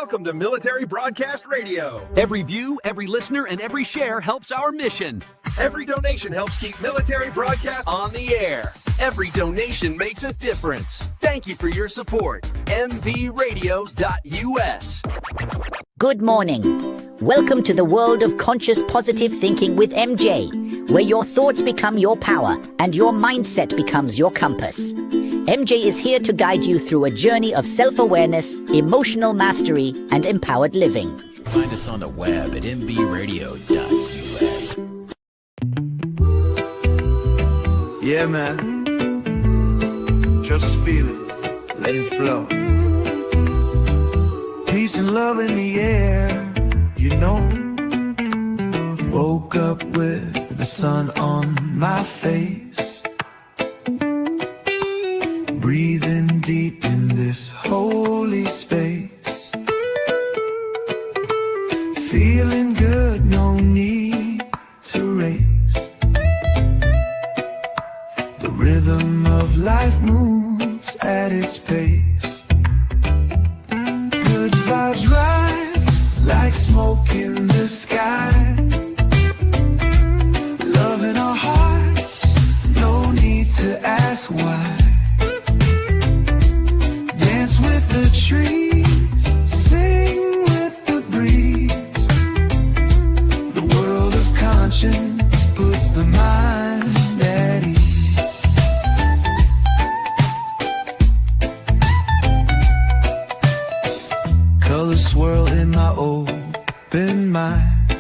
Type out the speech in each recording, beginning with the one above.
Welcome to Military Broadcast Radio. Every view, every listener, and every share helps our mission. Every donation helps keep Military Broadcast on the air. Every donation makes a difference. Thank you for your support. mbradio.us. Good morning. Welcome to the world of conscious positive thinking with MJ, where your thoughts become your power and your mindset becomes your compass. MJ is here to guide you through a journey of self-awareness, emotional mastery, and empowered living. Find us on the web at mbradio.us. Yeah, man. Just feel it. Let it flow. Peace and love in the air, you know. Woke up with the sun on my face. Breathing deep in this holy space. Feeling good, no need to race. The rhythm of life moves at its pace. Good vibes rise like smoke in the sky. Love in our hearts, no need to ask why. With the trees, sing with the breeze. The world of conscience puts the mind at ease. Colors swirl in my open mind.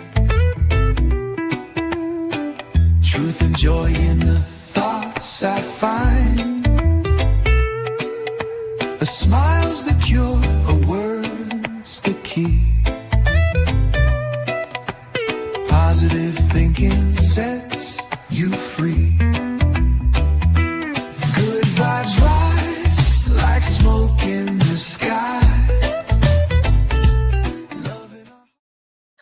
Truth and joy in the thoughts I find. A smile's the cure, a word's the key. Positive thinking sets you free. Good vibes rise like smoke in the sky.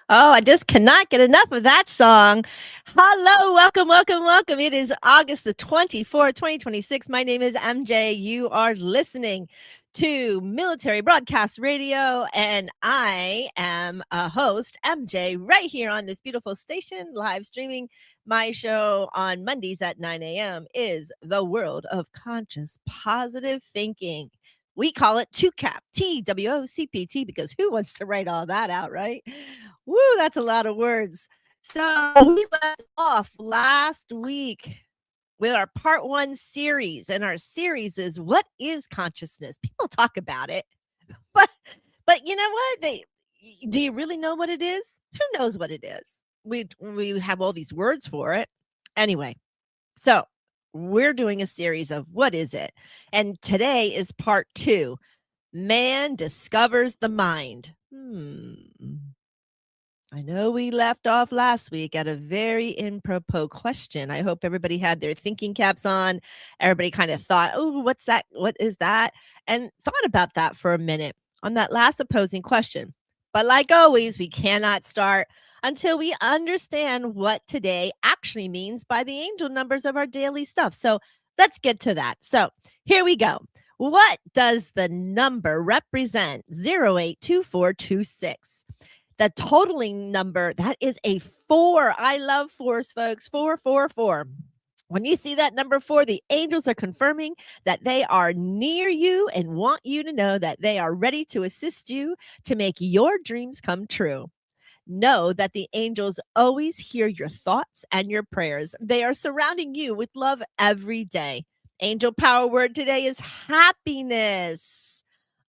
Oh, I just cannot get enough of that song. Hello, welcome, welcome, welcome. It is August the 24th, 2026. My name is MJ. You are listening to Military Broadcast Radio, and I am a host, MJ, right here on this beautiful station, live streaming. My show on Mondays at 9 a.m. is The World of Conscious Positive Thinking. We call it TWOCPT, TWOCPT, because who wants to write all that out, right? Woo, that's a lot of words. So we left off last week with our part 1 series, and our series is What is Consciousness? People talk about it, but you know what? Do you really know what it is? Who knows what it is? We have all these words for it. Anyway, so we're doing a series of what is it? And today is part 2. Man discovers the mind. I know we left off last week at a very apropos question. I hope everybody had their thinking caps on. Everybody kind of thought, oh, what's that? What is that? And thought about that for a minute on that last opposing question. But like always, we cannot start until we understand what today actually means by the angel numbers of our daily stuff. So let's get to that. So here we go. What does the number represent? 082426. The totaling number, that is a 4. I love 4s, folks. 444. When you see that number 4, the angels are confirming that they are near you and want you to know that they are ready to assist you to make your dreams come true. Know that the angels always hear your thoughts and your prayers. They are surrounding you with love every day. Angel power word today is happiness.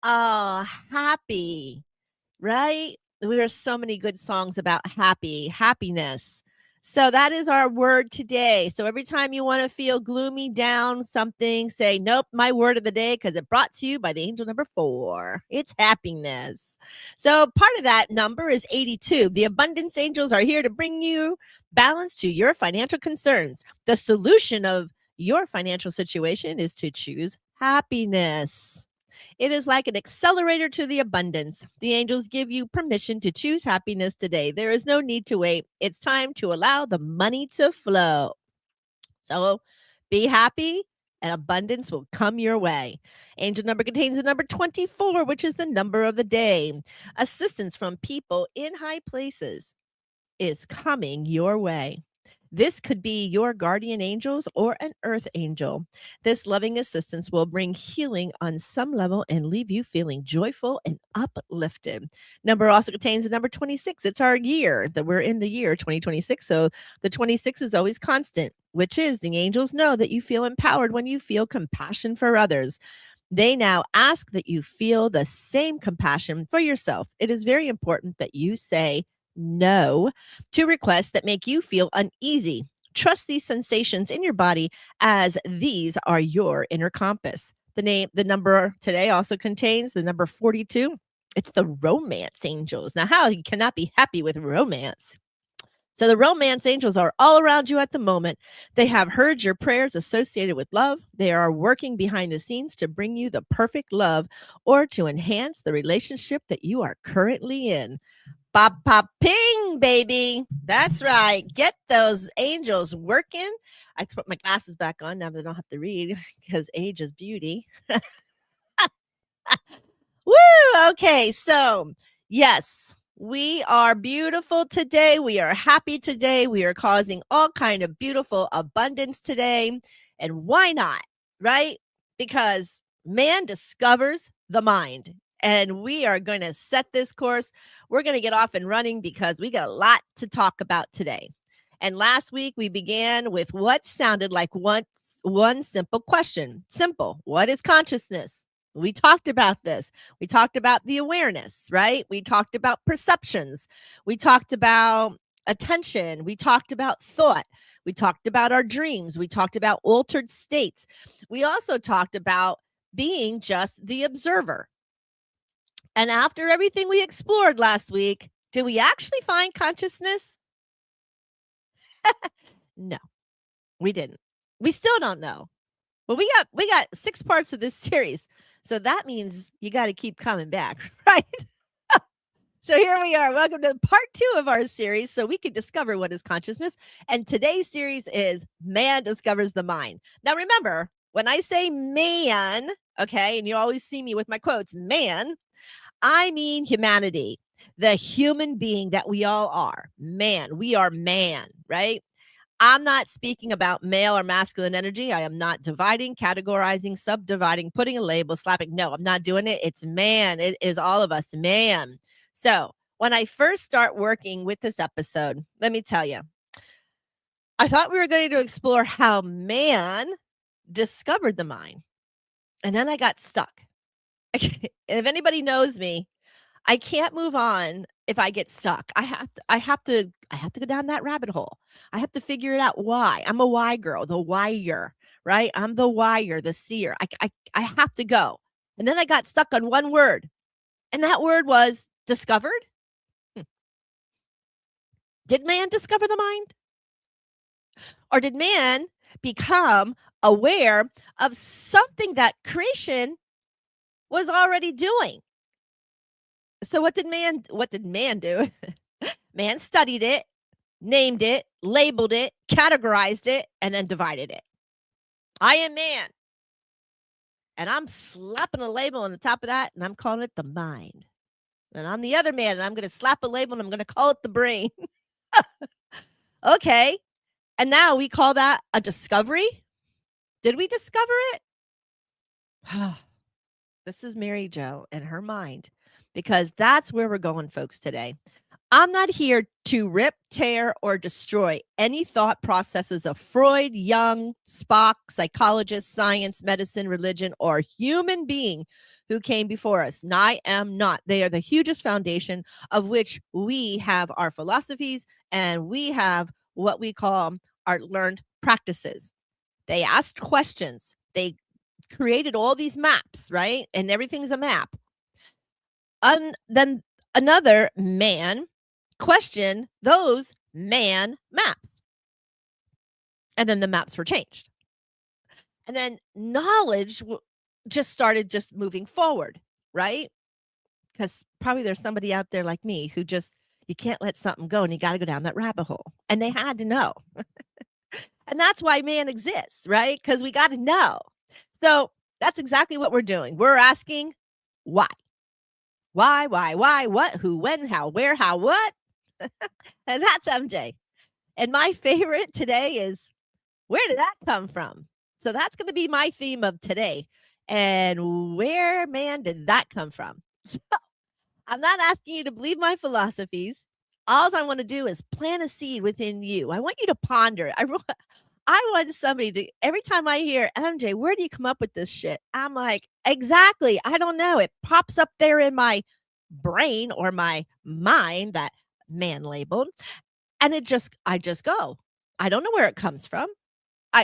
Oh, happy, right? There are so many good songs about happiness. So that is our word today. So every time you want to feel gloomy, down, something, say, nope, my word of the day, because it brought to you by the angel number 4. It's happiness. So part of that number is 82. The abundance angels are here to bring you balance to your financial concerns. The solution of your financial situation is to choose happiness. It is like an accelerator to the abundance. The angels give you permission to choose happiness today. There is no need to wait. It's time to allow the money to flow. So be happy, and abundance will come your way. Angel number contains the number 24, which is the number of the day. Assistance from people in high places is coming your way. This could be your guardian angels or an earth angel. This loving assistance will bring healing on some level and leave you feeling joyful and uplifted. Number also contains the number 26. It's our year that we're in the year 2026. So the 26 is always constant, which is the angels know that you feel empowered when you feel compassion for others. They now ask that you feel the same compassion for yourself. It is very important that you say no to requests that make you feel uneasy. Trust these sensations in your body as these are your inner compass. The number today also contains the number 42. It's the romance angels. Now, how you cannot be happy with romance? So the romance angels are all around you at the moment. They have heard your prayers associated with love. They are working behind the scenes to bring you the perfect love or to enhance the relationship that you are currently in. Pop, pop, ping, baby. That's right. Get those angels working. I put my glasses back on now that I don't have to read because age is beauty. Woo! Okay, so yes, we are beautiful today. We are happy today. We are causing all kind of beautiful abundance today. And why not, right? Because man discovers the mind. And we are going to set this course. We're going to get off and running because we got a lot to talk about today. And last week we began with what sounded like one simple question. Simple. What is consciousness? We talked about this. We talked about the awareness, right? We talked about perceptions. We talked about attention. We talked about thought. We talked about our dreams. We talked about altered states. We also talked about being just the observer. And after everything we explored last week, did we actually find consciousness? No, we didn't. We still don't know. But we got 6 parts of this series. So that means you got to keep coming back, right? So here we are. Welcome to part 2 of our series so we can discover what is consciousness. And today's series is Man Discovers the Mind. Now remember, when I say man, okay, and you always see me with my quotes, man, I mean humanity, the human being that we all are. Man, we are man, right? I'm not speaking about male or masculine energy. I am not dividing, categorizing, subdividing, putting a label, slapping. No, I'm not doing it. It's man. It is all of us, man. So when I first start working with this episode, let me tell you, I thought we were going to explore how man discovered the mind. And then I got stuck. And if anybody knows me, I can't move on if I get stuck. I have to go down that rabbit hole. I have to figure it out why. I'm a why girl, the whyer, right? I'm the whyer, the seer. I have to go. And then I got stuck on one word. And that word was discovered. Did man discover the mind? Or did man become aware of something that creation was already doing? So what did man do? Man studied it, named it, labeled it, categorized it, and then divided it. I am man. And I'm slapping a label on the top of that, and I'm calling it the mind. And I'm the other man, and I'm going to slap a label, and I'm going to call it the brain. Okay. And now we call that a discovery? Did we discover it? This is Mary Jo and her mind, because that's where we're going, folks, today. I'm not here to rip, tear, or destroy any thought processes of Freud, Jung, Spock, psychologist, science, medicine, religion, or human being who came before us. And I am not. They are the hugest foundation of which we have our philosophies and we have what we call our learned practices. They asked questions. They created all these maps, right? And everything's a map. Then another man questioned those man maps. And then the maps were changed. And then knowledge just started just moving forward, right? Because probably there's somebody out there like me who just, you can't let something go and you got to go down that rabbit hole. And they had to know. And that's why man exists, right? Because we got to know. So that's exactly what we're doing. We're asking why? Why, what, who, when, how, where, how, what? And that's MJ. And my favorite today is, where did that come from? So that's going to be my theme of today. And where, man, did that come from? So I'm not asking you to believe my philosophies. All I want to do is plant a seed within you. I want you to ponder. I want somebody to, every time I hear, MJ, where do you come up with this shit? I'm like, exactly. I don't know. It pops up there in my brain or my mind, that man labeled. And I just go. I don't know where it comes from.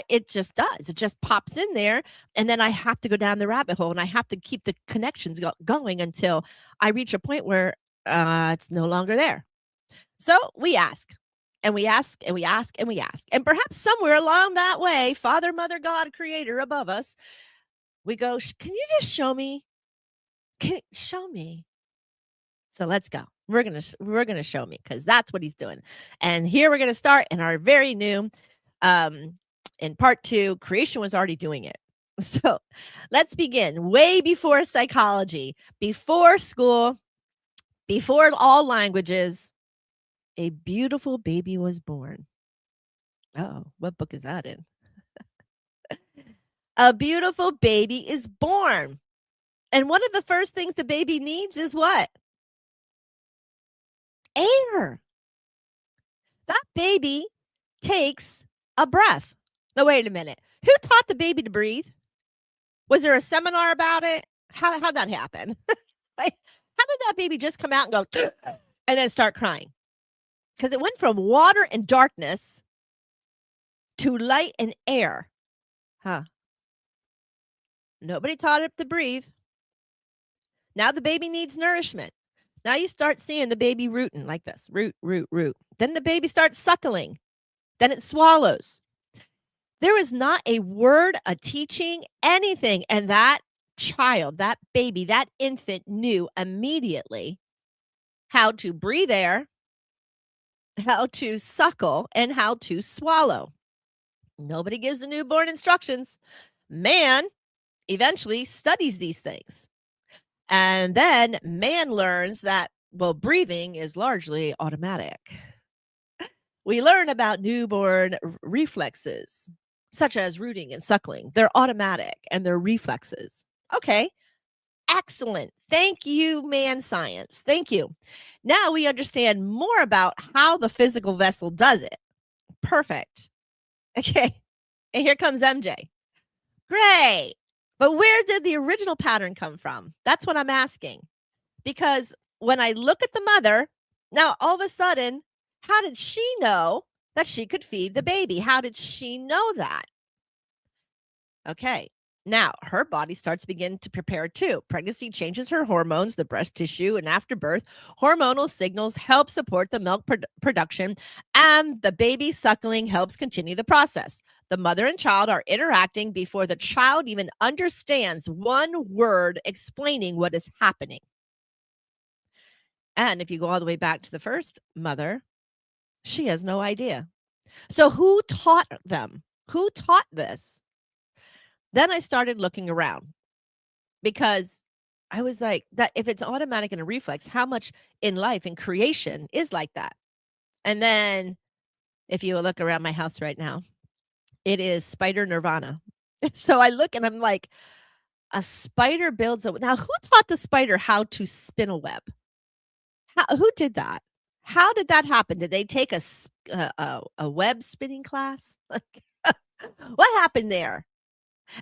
It just does. It just pops in there. And then I have to go down the rabbit hole and I have to keep the connections going until I reach a point where it's no longer there. So we ask. And we ask, and we ask, and we ask. And perhaps somewhere along that way, Father, Mother, God, Creator above us, we go, can you just show me? Show me. So let's go. We're gonna show me, because that's what he's doing. And here we're gonna start in our very new, in part 2, creation was already doing it. So let's begin. Way before psychology, before school, before all languages, a beautiful baby was born. Oh, what book is that in? A beautiful baby is born. And one of the first things the baby needs is what? Air. That baby takes a breath. No, wait a minute. Who taught the baby to breathe? Was there a seminar about it? How'd that happen? Like, how did that baby just come out and go and then start crying? Because it went from water and darkness to light and air. Huh. Nobody taught it to breathe. Now the baby needs nourishment. Now you start seeing the baby rooting like this. Root, root, root. Then the baby starts suckling. Then it swallows. There is not a word, a teaching, anything. And that child, that baby, that infant knew immediately how to breathe air, how to suckle, and how to swallow. Nobody gives the newborn instructions. Man eventually studies these things. And then man learns that, well, breathing is largely automatic. We learn about newborn reflexes, such as rooting and suckling. They're automatic and they're reflexes. Okay. Excellent. Thank you, man science. Thank you. Now we understand more about how the physical vessel does it. Perfect. Okay. And here comes MJ. Great. But where did the original pattern come from? That's what I'm asking. Because when I look at the mother, now all of a sudden, how did she know that she could feed the baby? How did she know that? Okay. Now, her body starts to begin to prepare too. Pregnancy changes her hormones, the breast tissue, and after birth, hormonal signals help support the milk production, and the baby suckling helps continue the process. The mother and child are interacting before the child even understands one word explaining what is happening. And if you go all the way back to the first mother, she has no idea. So who taught them? Who taught this? Then I started looking around, because I was like, that if it's automatic and a reflex, how much in life and creation is like that? And then if you look around my house right now, it is spider nirvana. So I look and I'm like, a spider builds a, now who taught the spider how to spin a web? Who did that? How did that happen? Did they take a web spinning class? Like, what happened there?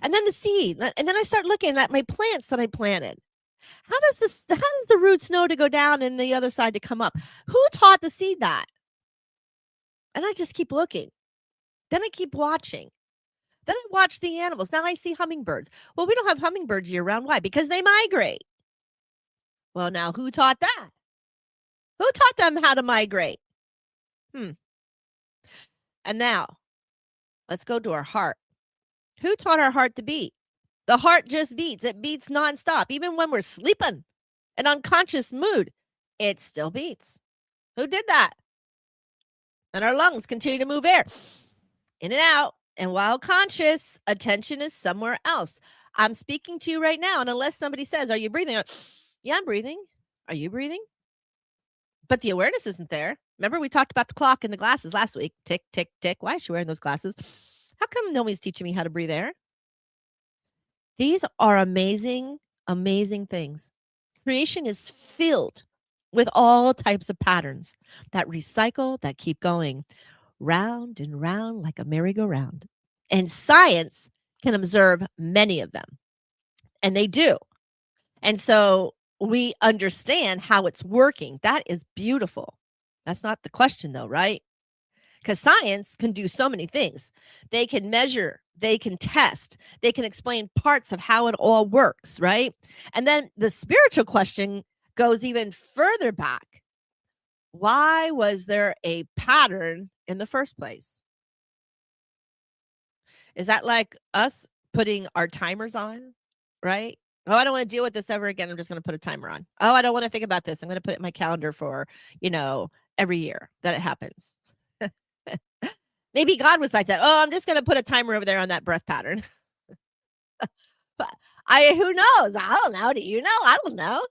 And then the seed. And then I start looking at my plants that I planted. How does the roots know to go down and the other side to come up? Who taught the seed that? And I just keep looking. Then I keep watching. Then I watch the animals. Now I see hummingbirds. Well, we don't have hummingbirds year round. Why? Because they migrate. Well, now who taught that? Who taught them how to migrate? And now let's go to our heart. Who taught our heart to beat? The heart just beats. It beats nonstop. Even when we're sleeping, an unconscious mood, it still beats. Who did that? And our lungs continue to move air in and out. And while conscious, attention is somewhere else. I'm speaking to you right now. And unless somebody says, are you breathing? Yeah, I'm breathing. Are you breathing? But the awareness isn't there. Remember, we talked about the clock and the glasses last week. Tick, tick, tick. Why is she wearing those glasses? How come nobody's teaching me how to breathe air? These are amazing, amazing things. Creation is filled with all types of patterns that recycle, that keep going round and round like a merry-go-round. And science can observe many of them, and they do. And so we understand how it's working. That is beautiful. That's not the question, though, right? Because science can do so many things. They can measure, they can test, they can explain parts of how it all works, right? And then the spiritual question goes even further back. Why was there a pattern in the first place? Is that like us putting our timers on, right? Oh, I don't want to deal with this ever again. I'm just going to put a timer on. Oh, I don't want to think about this. I'm going to put it in my calendar for, every year that it happens. Maybe God was like that. Oh, I'm just going to put a timer over there on that breath pattern. But who knows? I don't know. Do you know? I don't know.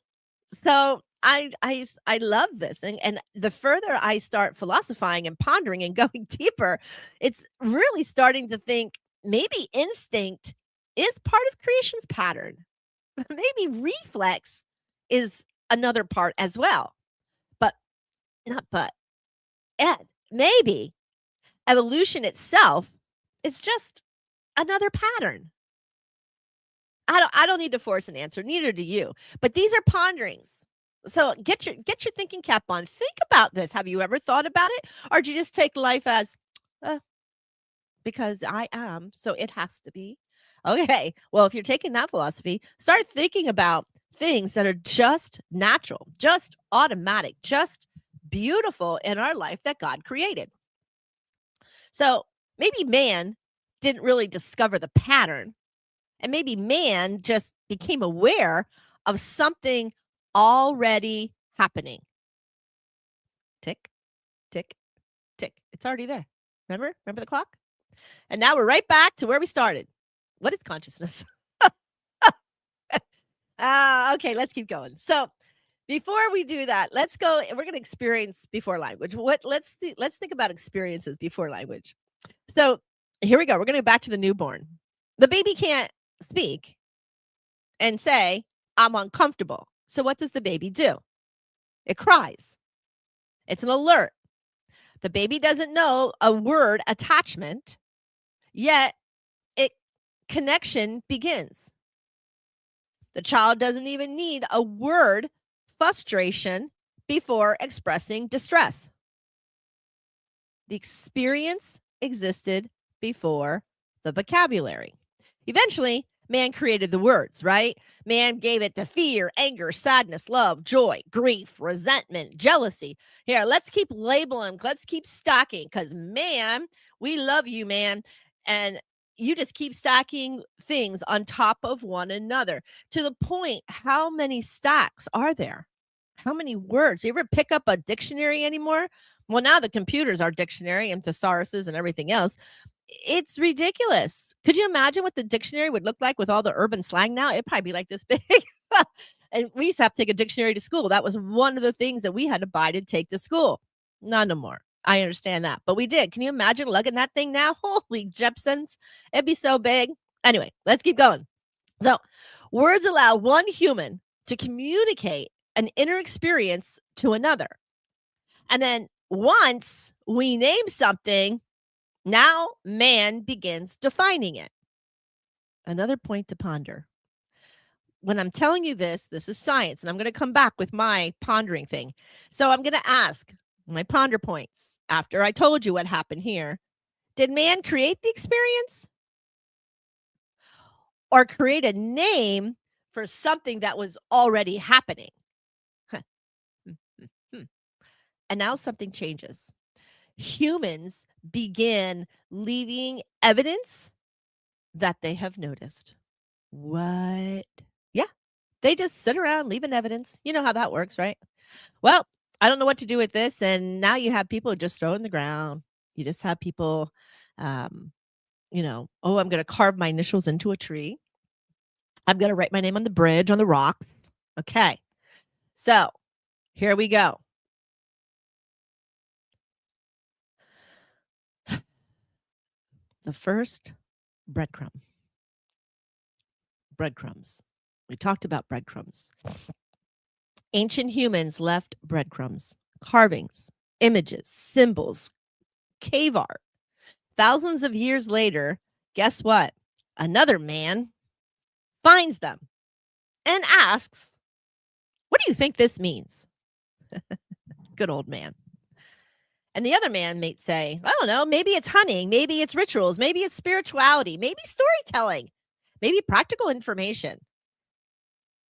So I love this. And the further I start philosophizing and pondering and going deeper, it's really starting to think maybe instinct is part of creation's pattern. Maybe reflex is another part as well. And maybe evolution itself is just another pattern. I don't need to force an answer, neither do you. But these are ponderings. So get your thinking cap on. Think about this. Have you ever thought about it? Or do you just take life as because I am, so it has to be? Okay. Well, if you're taking that philosophy, start thinking about things that are just natural, just automatic, just beautiful in our life that God created. So maybe man didn't really discover the pattern, and maybe man just became aware of something already happening. Tick, tick, tick. It's already there. Remember the clock? And now we're right back to where we started. What is consciousness? Okay, let's keep going. So before we do that, let's go. We're going to experience before language. Let's think about experiences before language. So here we go. We're going to go back to the newborn. The baby can't speak and say, I'm uncomfortable. So what does the baby do? It cries. It's an alert. The baby doesn't know a word attachment, yet connection begins. The child doesn't even need a word frustration before expressing distress. The experience existed before the vocabulary. Eventually, man created the words, right? Man gave it to fear, anger, sadness, love, joy, grief, resentment, jealousy. Here, let's keep labeling. Let's keep stacking because, man, we love you, man. And you just keep stacking things on top of one another to the point, how many stacks are there? How many words? You ever pick up a dictionary anymore? Well, now the computers are dictionary and thesauruses and everything else. It's ridiculous. Could you imagine what the dictionary would look like with all the urban slang now? It'd probably be like this big. And we used to have to take a dictionary to school. That was one of the things that we had to buy to take to school. Not no more. I understand that. But we did. Can you imagine lugging that thing now? Holy Jepsons. It'd be so big. Anyway, let's keep going. So words allow one human to communicate an inner experience to another. And then once we name something, now man begins defining it. Another point to ponder. When I'm telling you this is science, and I'm going to come back with my pondering thing. So I'm going to ask my ponder points after I told you what happened here. Did man create the experience? Or create a name for something that was already happening? And now something changes. Humans begin leaving evidence that they have noticed. What? Yeah, they just sit around leaving evidence. You know how that works, right? Well, I don't know what to do with this. And now you have people just throw it in the ground. You just have people, oh, I'm going to carve my initials into a tree. I'm going to write my name on the bridge, on the rocks. Okay. So here we go. The first breadcrumb. Breadcrumbs. We talked about breadcrumbs. Ancient humans left breadcrumbs, carvings, images, symbols, cave art. Thousands of years later, guess what? Another man finds them and asks, "What do you think this means?" Good old man. And the other man may say, "I don't know, maybe it's hunting, maybe it's rituals, maybe it's spirituality, maybe storytelling, maybe practical information.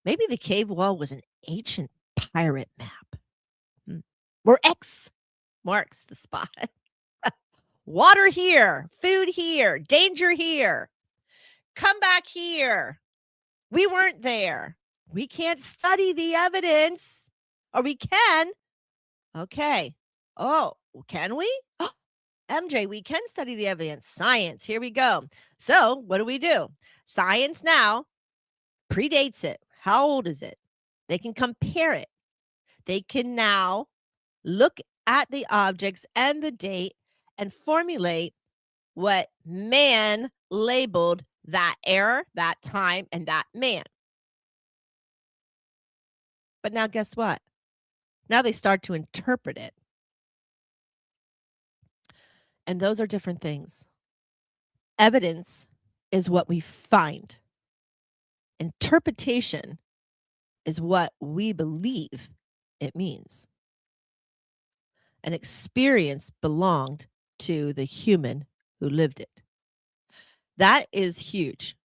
Maybe the cave wall was an ancient pirate map. Where X marks the spot. Water here, food here, danger here. Come back here. We weren't there. We can't study the evidence. Or we can. Okay. Oh, can we? MJ, we can study the evidence. Science. Here we go. So what do? Science now predates it. How old is it? They can compare it. They can now look at the objects and the date and formulate what man labeled that era, that time, and that man. But now guess what? Now they start to interpret it. And those are different things. Evidence is what we find. Interpretation is what we believe it means. An experience belonged to the human who lived it. That is huge.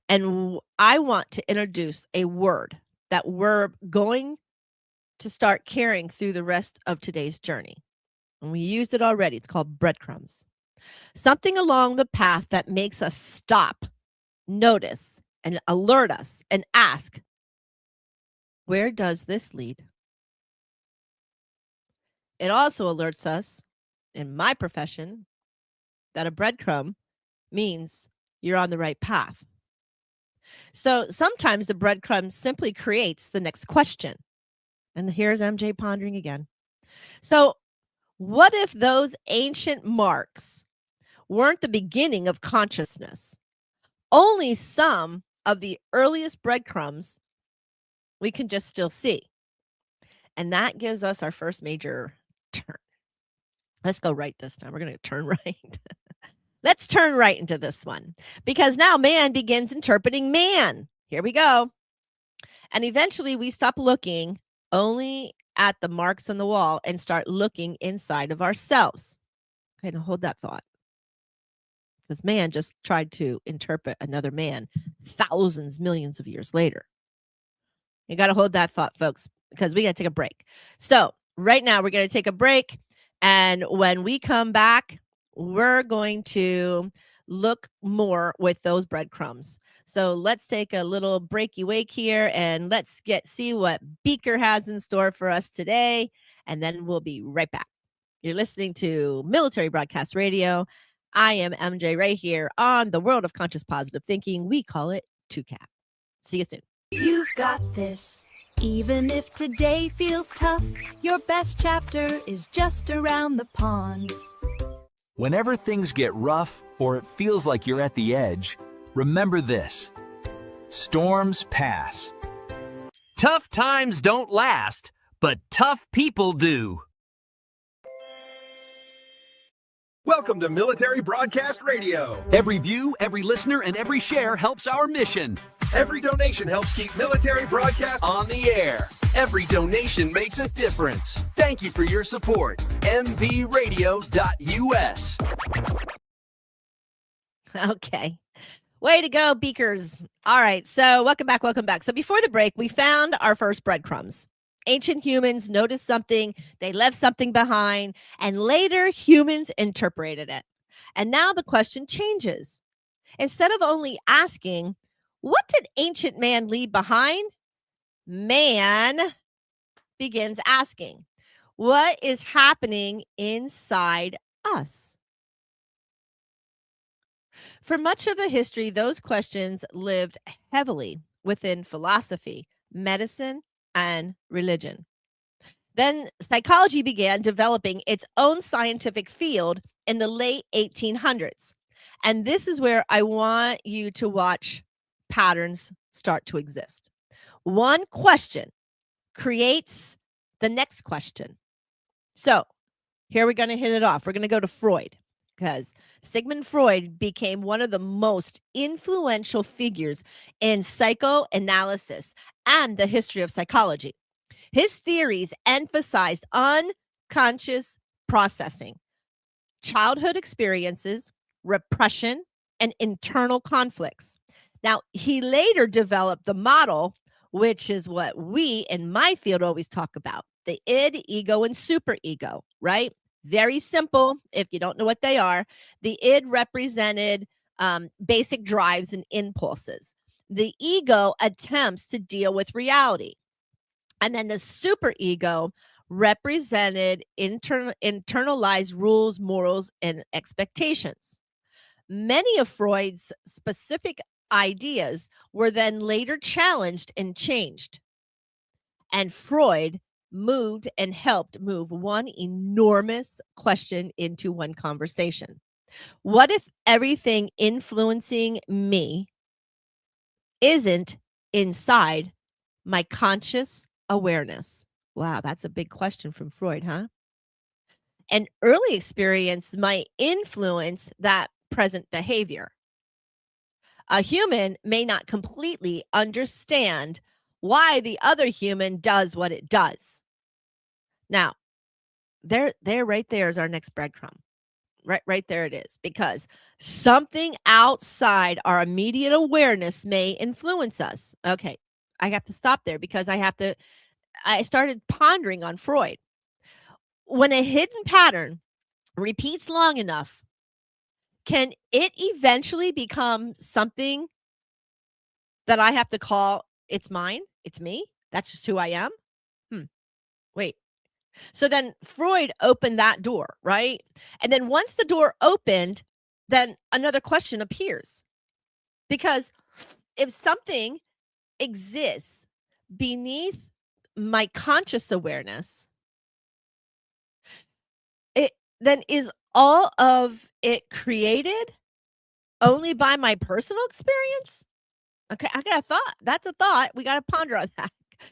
And I want to introduce a word that we're going to start carrying through the rest of today's journey. And we used it already. It's called breadcrumbs. Something along the path that makes us stop, notice, and alert us and ask, where does this lead? It also alerts us, in my profession, that a breadcrumb means you're on the right path. So sometimes the breadcrumb simply creates the next question. And here's MJ pondering again. So what if those ancient marks weren't the beginning of consciousness? Only some of the earliest breadcrumbs we can just still see. And that gives us our first major turn. Let's go right this time. We're going to turn right. Let's turn right into this one, because now man begins interpreting man. Here we go. And eventually we stop looking only at the marks on the wall and start looking inside of ourselves. Okay, now hold that thought. Because man just tried to interpret another man thousands, millions of years later. You got to hold that thought, folks, because we got to take a break. So right now we're going to take a break. And when we come back, we're going to look more with those breadcrumbs. So let's take a little breaky wake here and let's see what Beaker has in store for us today. And then we'll be right back. You're listening to Military Broadcast Radio. I am MJ right here on the World of Conscious Positive Thinking. We call it TWOCPT. See you soon. You've got this. Even if today feels tough, your best chapter is just around the pond. Whenever things get rough or it feels like you're at the edge, remember this: storms pass. Tough times don't last, but tough people do. Welcome to Military Broadcast Radio. Every view, every listener, and every share helps our mission. Every donation helps keep military broadcast On the air. Every donation makes a difference. Thank you for your support. mbradio.us. Okay. Way to go, Beakers. All right. So welcome back. Welcome back. So before the break, we found our first breadcrumbs. Ancient humans noticed something, they left something behind, and later humans interpreted it. And now the question changes. Instead of only asking, what did ancient man leave behind? Man begins asking, what is happening inside us? For much of the history, those questions lived heavily within philosophy, medicine, and religion. Then psychology began developing its own scientific field in the late 1800s. And this is where I want you to watch patterns start to exist. One question creates the next question. So here we're going to hit it off. We're going to go to Freud because Sigmund Freud became one of the most influential figures in psychoanalysis and the history of psychology. His theories emphasized unconscious processing, childhood experiences, repression, and internal conflicts. Now, he later developed the model, which is what we in my field always talk about, the id, ego, and superego, right? Very simple. If you don't know what they are, the id represented basic drives and impulses. The ego attempts to deal with reality. And then the superego represented internalized rules, morals, and expectations. Many of Freud's specific ideas were then later challenged and changed. And Freud moved and helped move one enormous question into one conversation. What if everything influencing me isn't inside my conscious awareness? Wow, that's a big question from Freud, huh? An early experience might influence that present behavior. A human may not completely understand why the other human does what it does. Now, there right there is our next breadcrumb. Right there it is, because something outside our immediate awareness may influence us. Okay, I have to stop there because I started pondering on Freud. When a hidden pattern repeats long enough, can it eventually become something that I have to call it's mine? It's me? That's just who I am? Wait. So then Freud opened that door, right? And then once the door opened, then another question appears. Because if something exists beneath my conscious awareness, then is all of it created only by my personal experience? Okay, I got a thought. That's a thought. We got to ponder on that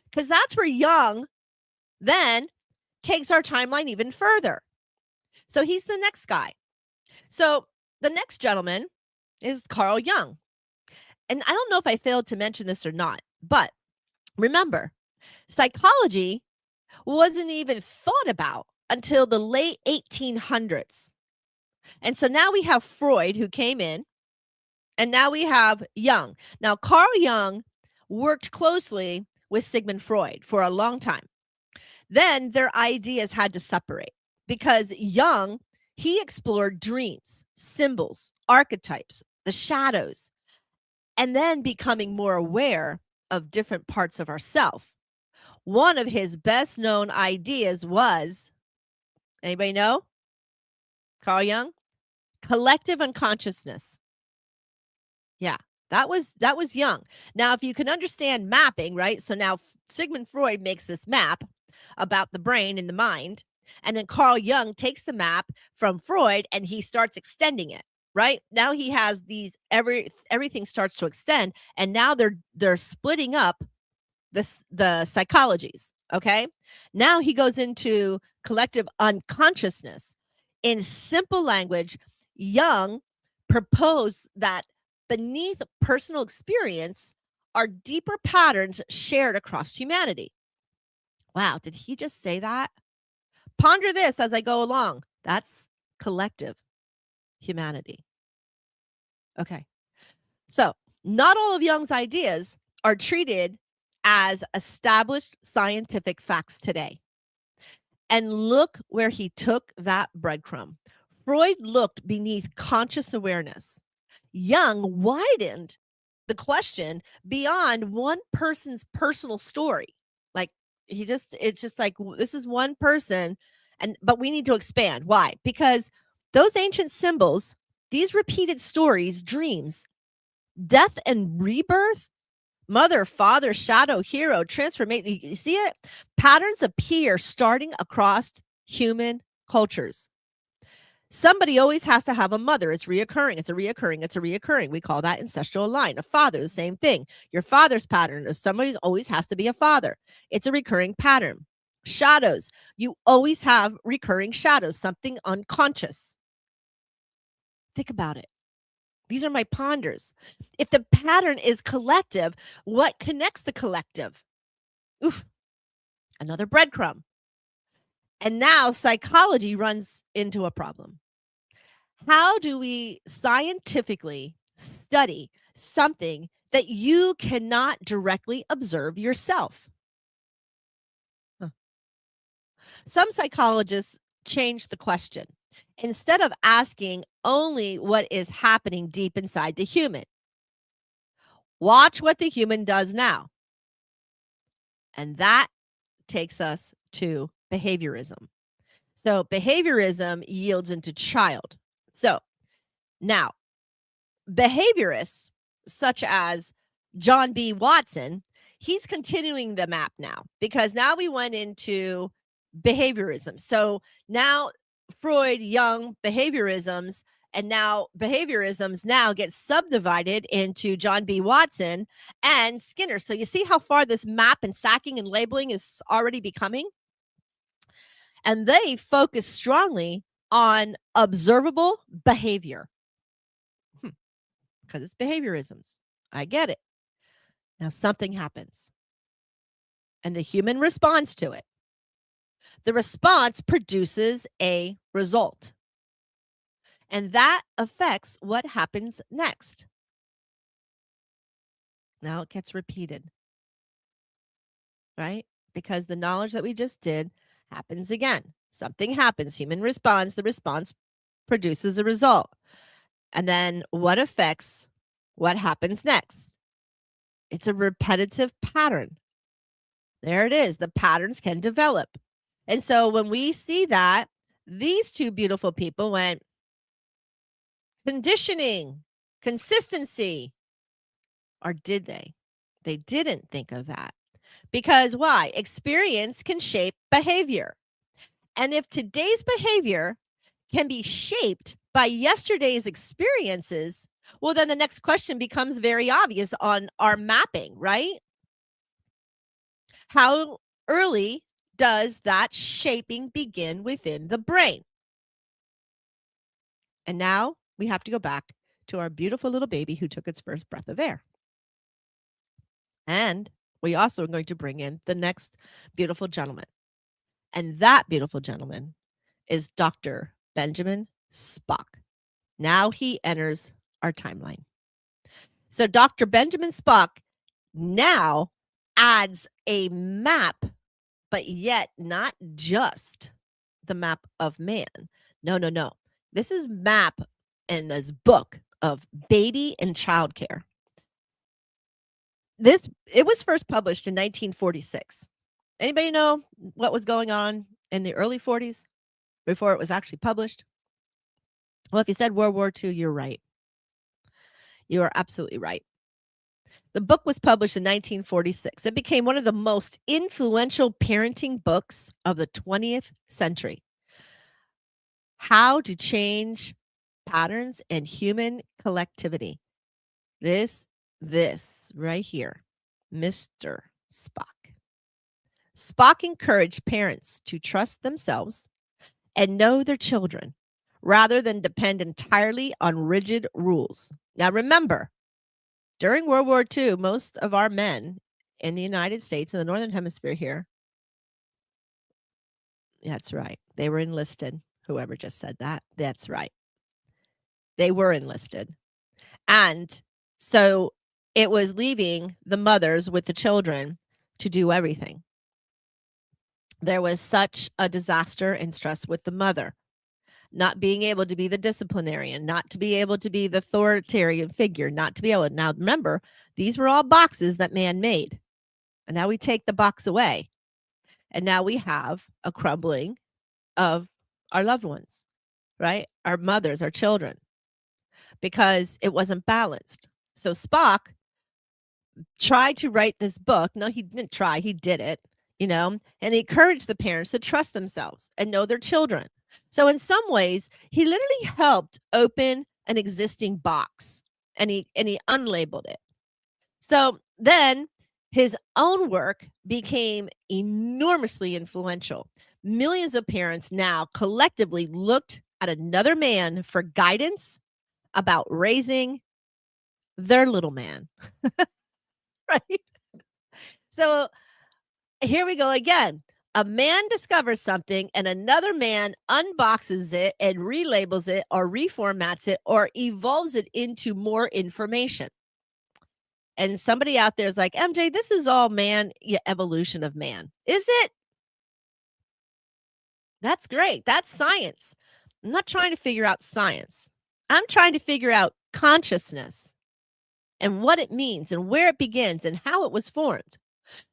because that's where Jung then takes our timeline even further. So he's the next guy. So the next gentleman is Carl Jung. And I don't know if I failed to mention this or not, but remember, psychology wasn't even thought about until the late 1800s. And so now we have Freud who came in, and now we have Jung. Now, Carl Jung worked closely with Sigmund Freud for a long time. Then their ideas had to separate because Jung, he explored dreams, symbols, archetypes, the shadows, and then becoming more aware of different parts of ourself. One of his best known ideas was, anybody know? Carl Jung? Collective unconsciousness. Yeah, that was Jung. Now, if you can understand mapping, right? So now Sigmund Freud makes this map about the brain and the mind, and then Carl Jung takes the map from Freud and he starts extending it, right? Now he has these everything starts to extend, and now they're splitting up the psychologies, okay? Now he goes into collective unconsciousness. In simple language, Jung proposed that beneath personal experience are deeper patterns shared across humanity. Wow, did he just say that? Ponder this as I go along. That's collective humanity. Okay. So, not all of Jung's ideas are treated as established scientific facts today. And look where he took that breadcrumb. Freud looked beneath conscious awareness. Jung widened the question beyond one person's personal story. Like it's just like, this is one person, but we need to expand. Why? Because those ancient symbols These repeated stories, dreams, death and rebirth, mother, father, shadow, hero, transformation. You see it? Patterns appear starting across human cultures. Somebody always has to have a mother. It's reoccurring. It's a reoccurring. It's a reoccurring. We call that ancestral line. A father, the same thing. Your father's pattern. Somebody's always has to be a father. It's a recurring pattern. Shadows. You always have recurring shadows, something unconscious. Think about it. These are my ponders. If the pattern is collective, what connects the collective? Oof, another breadcrumb. And now psychology runs into a problem. How do we scientifically study something that you cannot directly observe yourself? Some psychologists change the question. Instead of asking only what is happening deep inside the human, watch what the human does now. And that takes us to behaviorism. So behaviorism yields into child. So now, behaviorists such as John B. Watson, he's continuing the map now because now we went into behaviorism. So now Freud, Jung, behaviorisms, and now behaviorisms now get subdivided into John B. Watson and Skinner. So you see how far this map and stacking and labeling is already becoming? And they focus strongly on observable behavior because it's behaviorisms. I get it. Now something happens and the human responds to it. The response produces a result. And that affects what happens next. Now it gets repeated, right? Because the knowledge that we just did happens again. Something happens, human responds, the response produces a result. And then what affects what happens next? It's a repetitive pattern. There it is. The patterns can develop. And so when we see that, these two beautiful people went, conditioning, consistency, or did they? They didn't think of that. Because why? Experience can shape behavior. And if today's behavior can be shaped by yesterday's experiences, well, then the next question becomes very obvious on our mapping, right? How early does that shaping begin within the brain? And now we have to go back to our beautiful little baby who took its first breath of air. And we also are going to bring in the next beautiful gentleman. And that beautiful gentleman is Dr. Benjamin Spock. Now he enters our timeline. So Dr. Benjamin Spock now adds a map, but yet not just the map of man. No. This is map in this book of baby and childcare. It was first published in 1946. Anybody know what was going on in the early 40s before it was actually published? Well, if you said World War II, you're right. You are absolutely right. The book was published in 1946. It became one of the most influential parenting books of the 20th century. How to change patterns and human collectivity. This right here, Mr. Spock. Spock encouraged parents to trust themselves and know their children rather than depend entirely on rigid rules. Now, remember, during World War II, most of our men in the United States, in the Northern Hemisphere here, that's right, they were enlisted. Whoever just said that, that's right. They were enlisted. And so it was leaving the mothers with the children to do everything. There was such a disaster and stress with the mother, not being able to be the disciplinarian, not to be able to be the authoritarian figure, not to be able to. Now, remember, these were all boxes that man made. And now we take the box away. And now we have a crumbling of our loved ones, right? Our mothers, our children. because it wasn't balanced. So Spock tried to write this book. No, he didn't try, he did it, and he encouraged the parents to trust themselves and know their children. So in some ways, he literally helped open an existing box, and he unlabeled it. So then his own work became enormously influential. Millions of parents now collectively looked at another man for guidance about raising their little man. Right? So here we go again. A man discovers something and another man unboxes it and relabels it or reformats it or evolves it into more information. And somebody out there is like, MJ, this is all man, evolution of man. Is it? That's great. That's science. I'm not trying to figure out science. I'm trying to figure out consciousness and what it means and where it begins and how it was formed.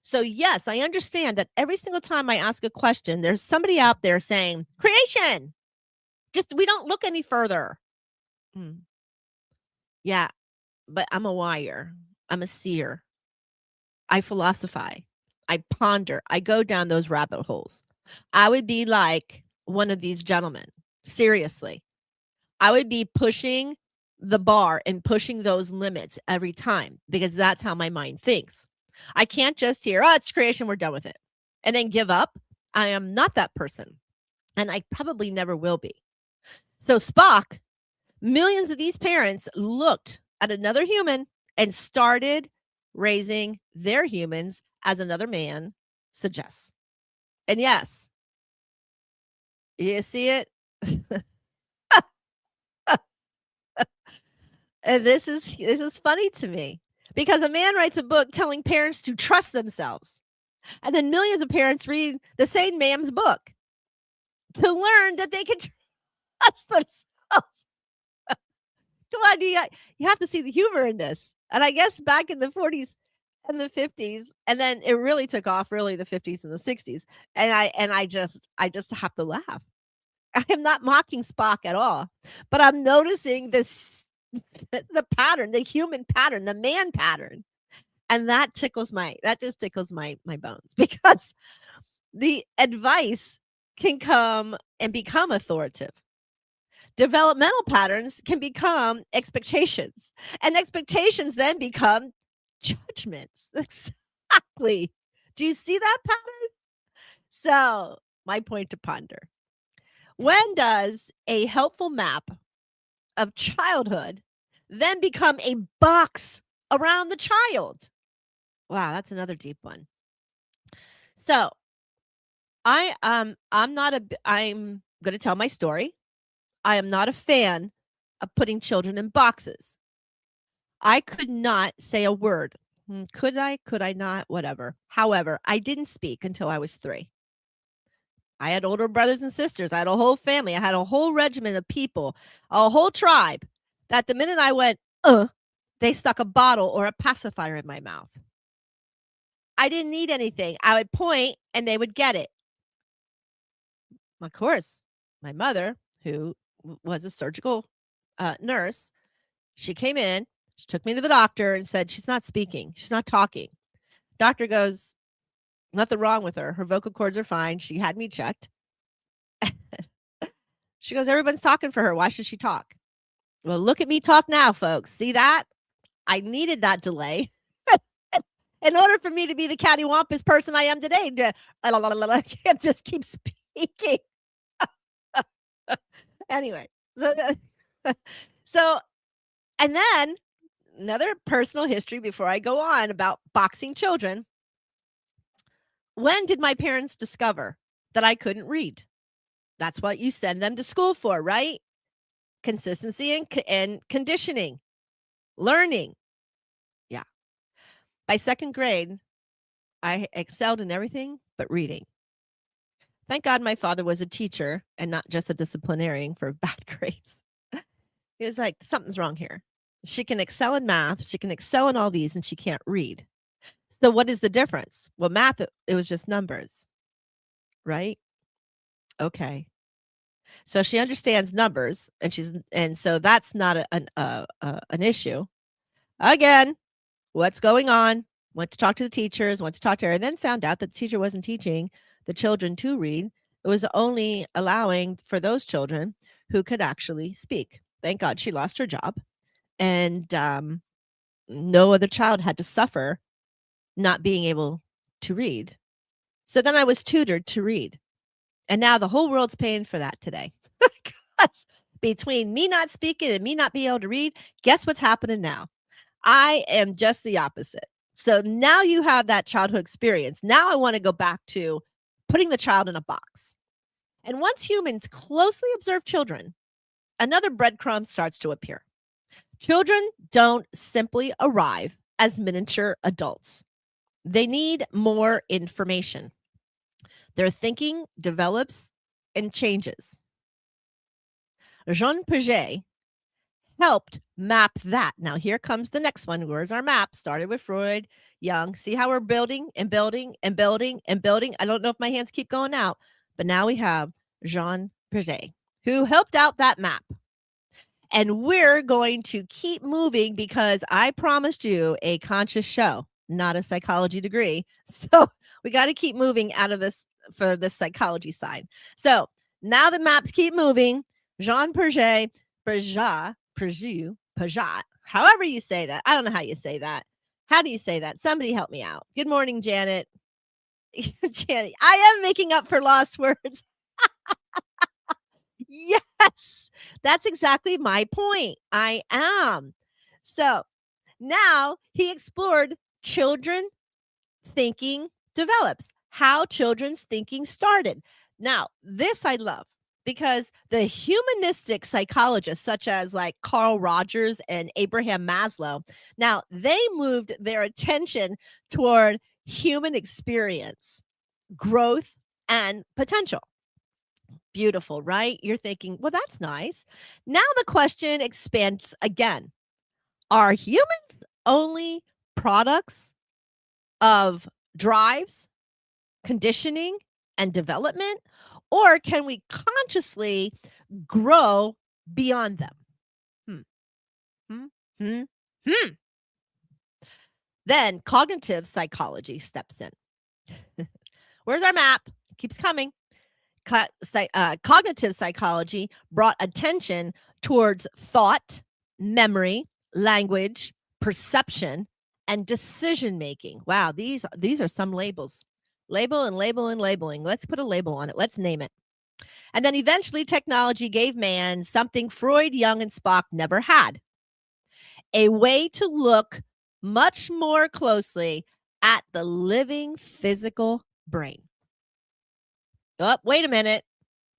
So yes, I understand that every single time I ask a question, there's somebody out there saying, creation. Just, we don't look any further. Yeah, but I'm a wire. I'm a seer. I philosophize. I ponder. I go down those rabbit holes. I would be like one of these gentlemen. Seriously. I would be pushing the bar and pushing those limits every time because that's how my mind thinks. I can't just hear, oh, it's creation, we're done with it, and then give up. I am not that person, and I probably never will be. So Spock, millions of these parents looked at another human and started raising their humans as another man suggests. And yes, you see it? And this is funny to me because a man writes a book telling parents to trust themselves. And then millions of parents read the same man's book to learn that they can trust themselves. Come on, you have to see the humor in this. And I guess back in the 40s and the 50s, and then it really took off really the 50s and the 60s. And I just have to laugh. I am not mocking Spock at all, but I'm noticing this the pattern, the human pattern, the man pattern. And that just tickles my bones because the advice can come and become authoritative. Developmental patterns can become expectations, and expectations then become judgments. Exactly. Do you see that pattern? So, my point to ponder. When does a helpful map of childhood then become a box around the child? Wow, that's another deep one. So, I'm going to tell my story. I am not a fan of putting children in boxes. I could not say a word. Could I? Could I not? Whatever. However, I didn't speak until I was 3. I had older brothers and sisters. I had a whole family. I had a whole regiment of people, a whole tribe that the minute I went, they stuck a bottle or a pacifier in my mouth. I didn't need anything. I would point and they would get it. Of course, my mother, who was a surgical nurse, she came in, she took me to the doctor and said, she's not speaking. She's not talking. Doctor goes, nothing wrong with her. Her vocal cords are fine. She had me checked. She goes, everyone's talking for her. Why should she talk? Well, look at me talk now, folks. See that? I needed that delay in order for me to be the cattywampus person I am today. I can't just keep speaking. Anyway, so, and then another personal history before I go on about boxing children. When did my parents discover that I couldn't read? That's what you send them to school for, right? Consistency and conditioning, learning. Yeah. By 2nd grade, I excelled in everything but reading. Thank God my father was a teacher and not just a disciplinarian for bad grades. He was like, something's wrong here. She can excel in math. She can excel in all these, and she can't read. So what is the difference? Well, math, it was just numbers, right? Okay. So she understands numbers, and so that's not an issue. Again, what's going on? Went to talk to the teachers, went to talk to her, and then found out that the teacher wasn't teaching the children to read. It was only allowing for those children who could actually speak. Thank God she lost her job, and no other child had to suffer not being able to read. So then I was tutored to read. And now the whole world's paying for that today. 'Cause between me not speaking and me not being able to read, guess what's happening now? I am just the opposite. So now you have that childhood experience. Now I want to go back to putting the child in a box. And once humans closely observe children, another breadcrumb starts to appear. Children don't simply arrive as miniature adults. They need more information. Their thinking develops and changes. Jean Piaget helped map that. Now, here comes the next one. Where's our map? Started with Freud, Jung. See how we're building and building and building and building? I don't know if my hands keep going out, but now we have Jean Piaget, who helped out that map. And we're going to keep moving because I promised you a conscious show, not a psychology degree. So we got to keep moving out of this for the psychology side. So now the maps keep moving. Jean Piaget, however you say that. I don't know how you say that. How do you say that? Somebody help me out. Good morning, Janet. Janet, I am making up for lost words. Yes, that's exactly my point. I am. So now he explored children thinking develops, how children's thinking started. Now, this I love because the humanistic psychologists, such as like Carl Rogers and Abraham Maslow, now they moved their attention toward human experience, growth, and potential. Beautiful, right? You're thinking, well, that's nice. Now the question expands again. Are humans only products of drives, conditioning, and development? Or can we consciously grow beyond them? Then cognitive psychology steps in. Where's our map? Keeps coming. Cognitive psychology brought attention towards thought, memory, language, perception, and decision making. Wow, these are some labels. Label and label and labeling. Let's put a label on it. Let's name it. And then eventually technology gave man something Freud, Jung, and Spock never had. A way to look much more closely at the living physical brain. Oh, wait a minute.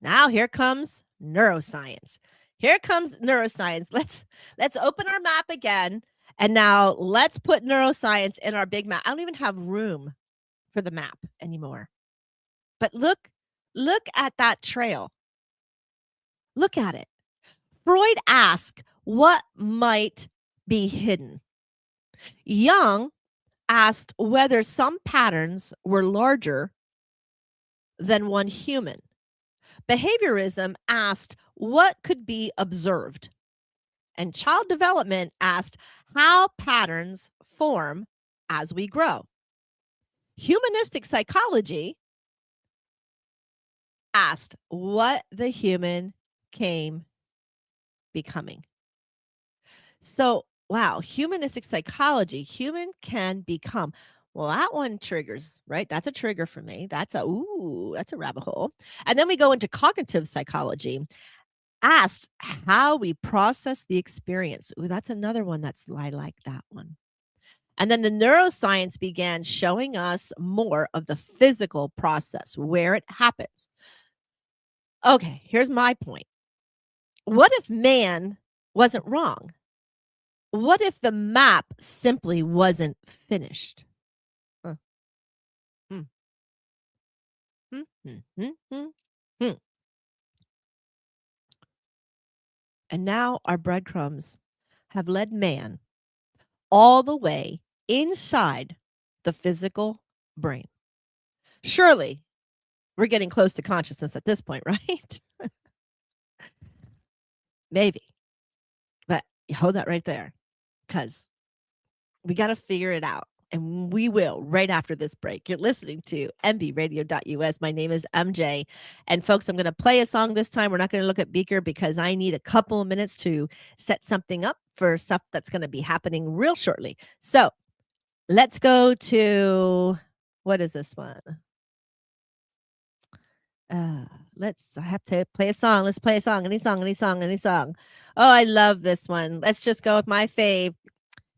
Now here comes neuroscience. Here comes neuroscience. Let's open our map again. And now let's put neuroscience in our big map. I don't even have room for the map anymore. But look at that trail. Look at it. Freud asked what might be hidden. Jung asked whether some patterns were larger than one human. Behaviorism asked what could be observed. And child development asked how patterns form as we grow. Humanistic psychology asked what the human came becoming. So, wow, humanistic psychology, human can become. Well, that one triggers, right? That's a trigger for me. That's a rabbit hole. And then we go into cognitive psychology, asked how we process the experience. Ooh, that's another one I like that one. And then the neuroscience began showing us more of the physical process, where it happens. Okay, here's my point. What if man wasn't wrong? What if the map simply wasn't finished? And now our breadcrumbs have led man all the way inside the physical brain. Surely we're getting close to consciousness at this point, right? Maybe. But hold that right there, because we got to figure it out. And we will right after this break. You're listening to mbradio.us. My name is MJ. And folks, I'm going to play a song this time. We're not going to look at Beaker because I need a couple of minutes to set something up for stuff that's going to be happening real shortly. So let's go to, what is this one? I have to play a song. Let's play a song. Any song. Oh, I love this one. Let's just go with my fave.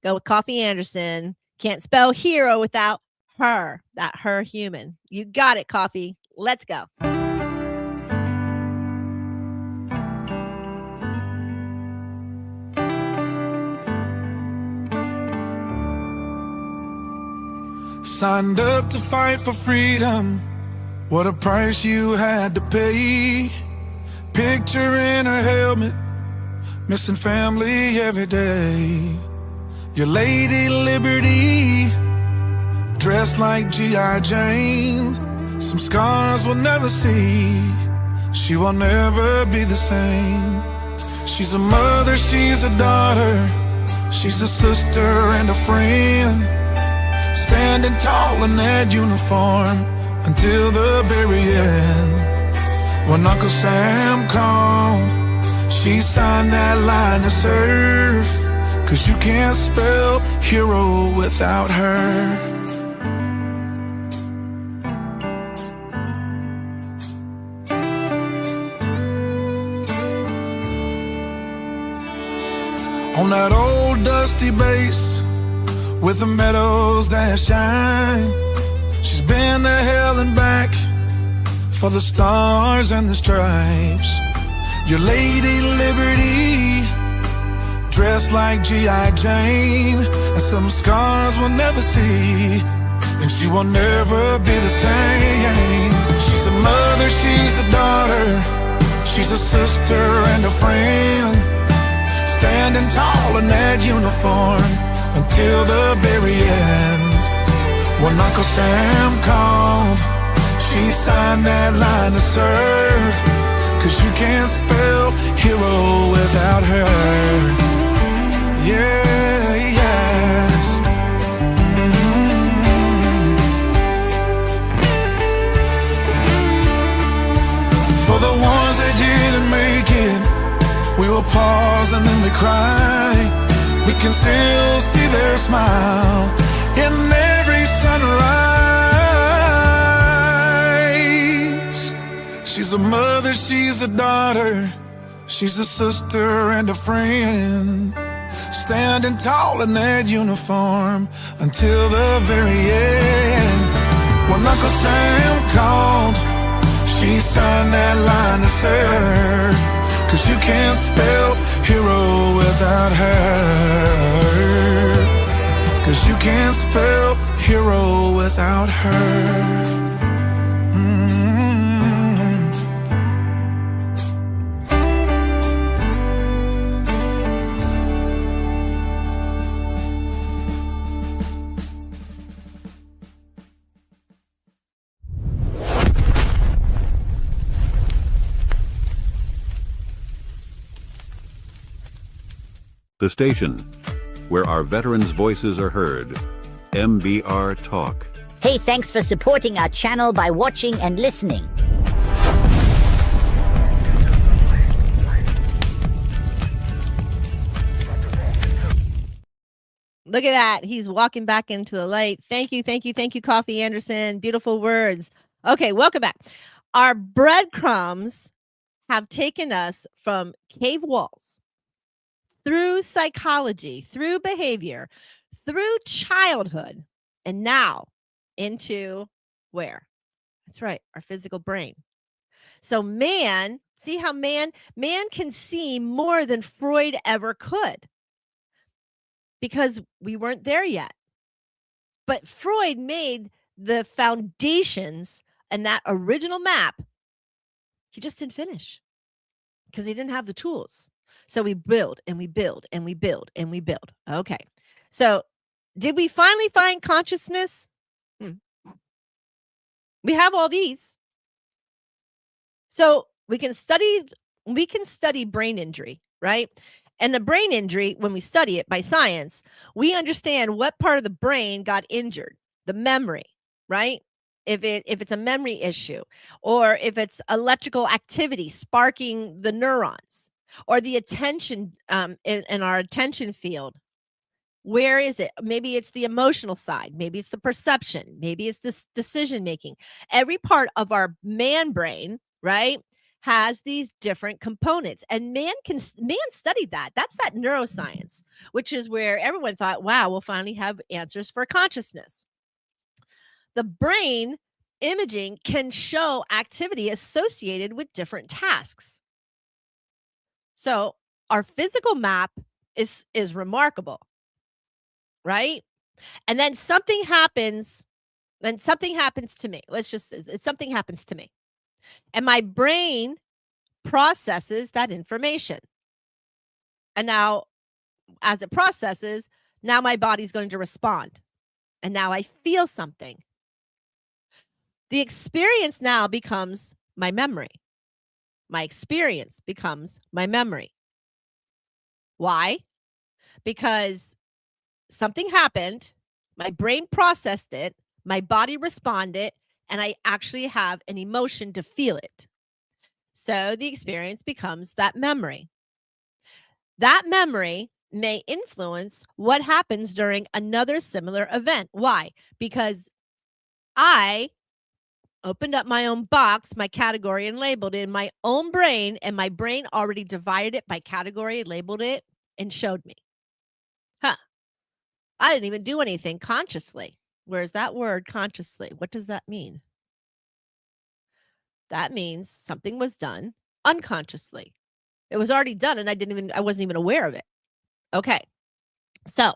Go with Coffee Anderson. Can't spell hero without her. That her human. You got it, Coffee. Let's go. Signed up to fight for freedom. What a price you had to pay. Picture in her helmet, missing family every day. Your Lady Liberty, dressed like G.I. Jane. Some scars we'll never see. She will never be the same. She's a mother, she's a daughter. She's a sister and a friend. Standing tall in that uniform until the very end. When Uncle Sam called, she signed that line to serve. 'Cause you can't spell hero without her. On that old dusty base with the meadows that shine, she's been to hell and back for the stars and the stripes. Your Lady Liberty, dressed like G.I. Jane, and some scars we'll never see, and she will never be the same. She's a mother, she's a daughter, she's a sister and a friend, standing tall in that uniform until the very end. When Uncle Sam called, she signed that line to serve. 'Cause you can't spell hero without her. Yeah, yes. For the ones that didn't make it, we will pause and then we cry. We can still see their smile in every sunrise. She's a mother, she's a daughter, she's a sister and a friend, standing tall in that uniform until the very end. When Uncle Sam called, she signed that line to serve. 'Cause you can't spell hero without her. 'Cause you can't spell hero without her. The station where our veterans' voices are heard. MBR Talk. Hey, thanks for supporting our channel by watching and listening. Look at that. He's walking back into the light. Thank you, Coffee Anderson. Beautiful words. Okay, welcome back. Our breadcrumbs have taken us from cave walls, through psychology, through behavior, through childhood, and now into where? That's right, our physical brain. So man, see how man can see more than Freud ever could, because we weren't there yet. But Freud made the foundations and that original map. He just didn't finish because he didn't have the tools. So we build and we build and we build and we build. Okay. So did we finally find consciousness? We have all these. So we can study brain injury. right? And the brain injury, when we study it by science, we understand what part of the brain got injured, the memory, right? If it's a memory issue, or if it's electrical activity sparking the neurons, or the attention in our attention field. Where is it? Maybe it's the emotional side. Maybe it's the perception. Maybe it's this decision making. Every part of our man brain, right, has these different components, and man studied that. That's that neuroscience, which is where everyone thought, wow, we'll finally have answers for consciousness. The brain imaging can show activity associated with different tasks. So our physical map is remarkable, right? And then something happens to me. Something happens to me. And my brain processes that information. And now, as it processes, now my body's going to respond. And now I feel something. The experience now becomes my memory. My experience becomes my memory. Why? Because something happened, my brain processed it, my body responded, and I actually have an emotion to feel it. So the experience becomes that memory. That memory may influence what happens during another similar event. Why? Because I opened up my own box, my category, and labeled it in my own brain, and my brain already divided it by category, labeled it, and showed me. I didn't even do anything consciously. Where's that word, consciously? What does that mean? That means something was done unconsciously. It was already done, and I wasn't even aware of it. Okay. So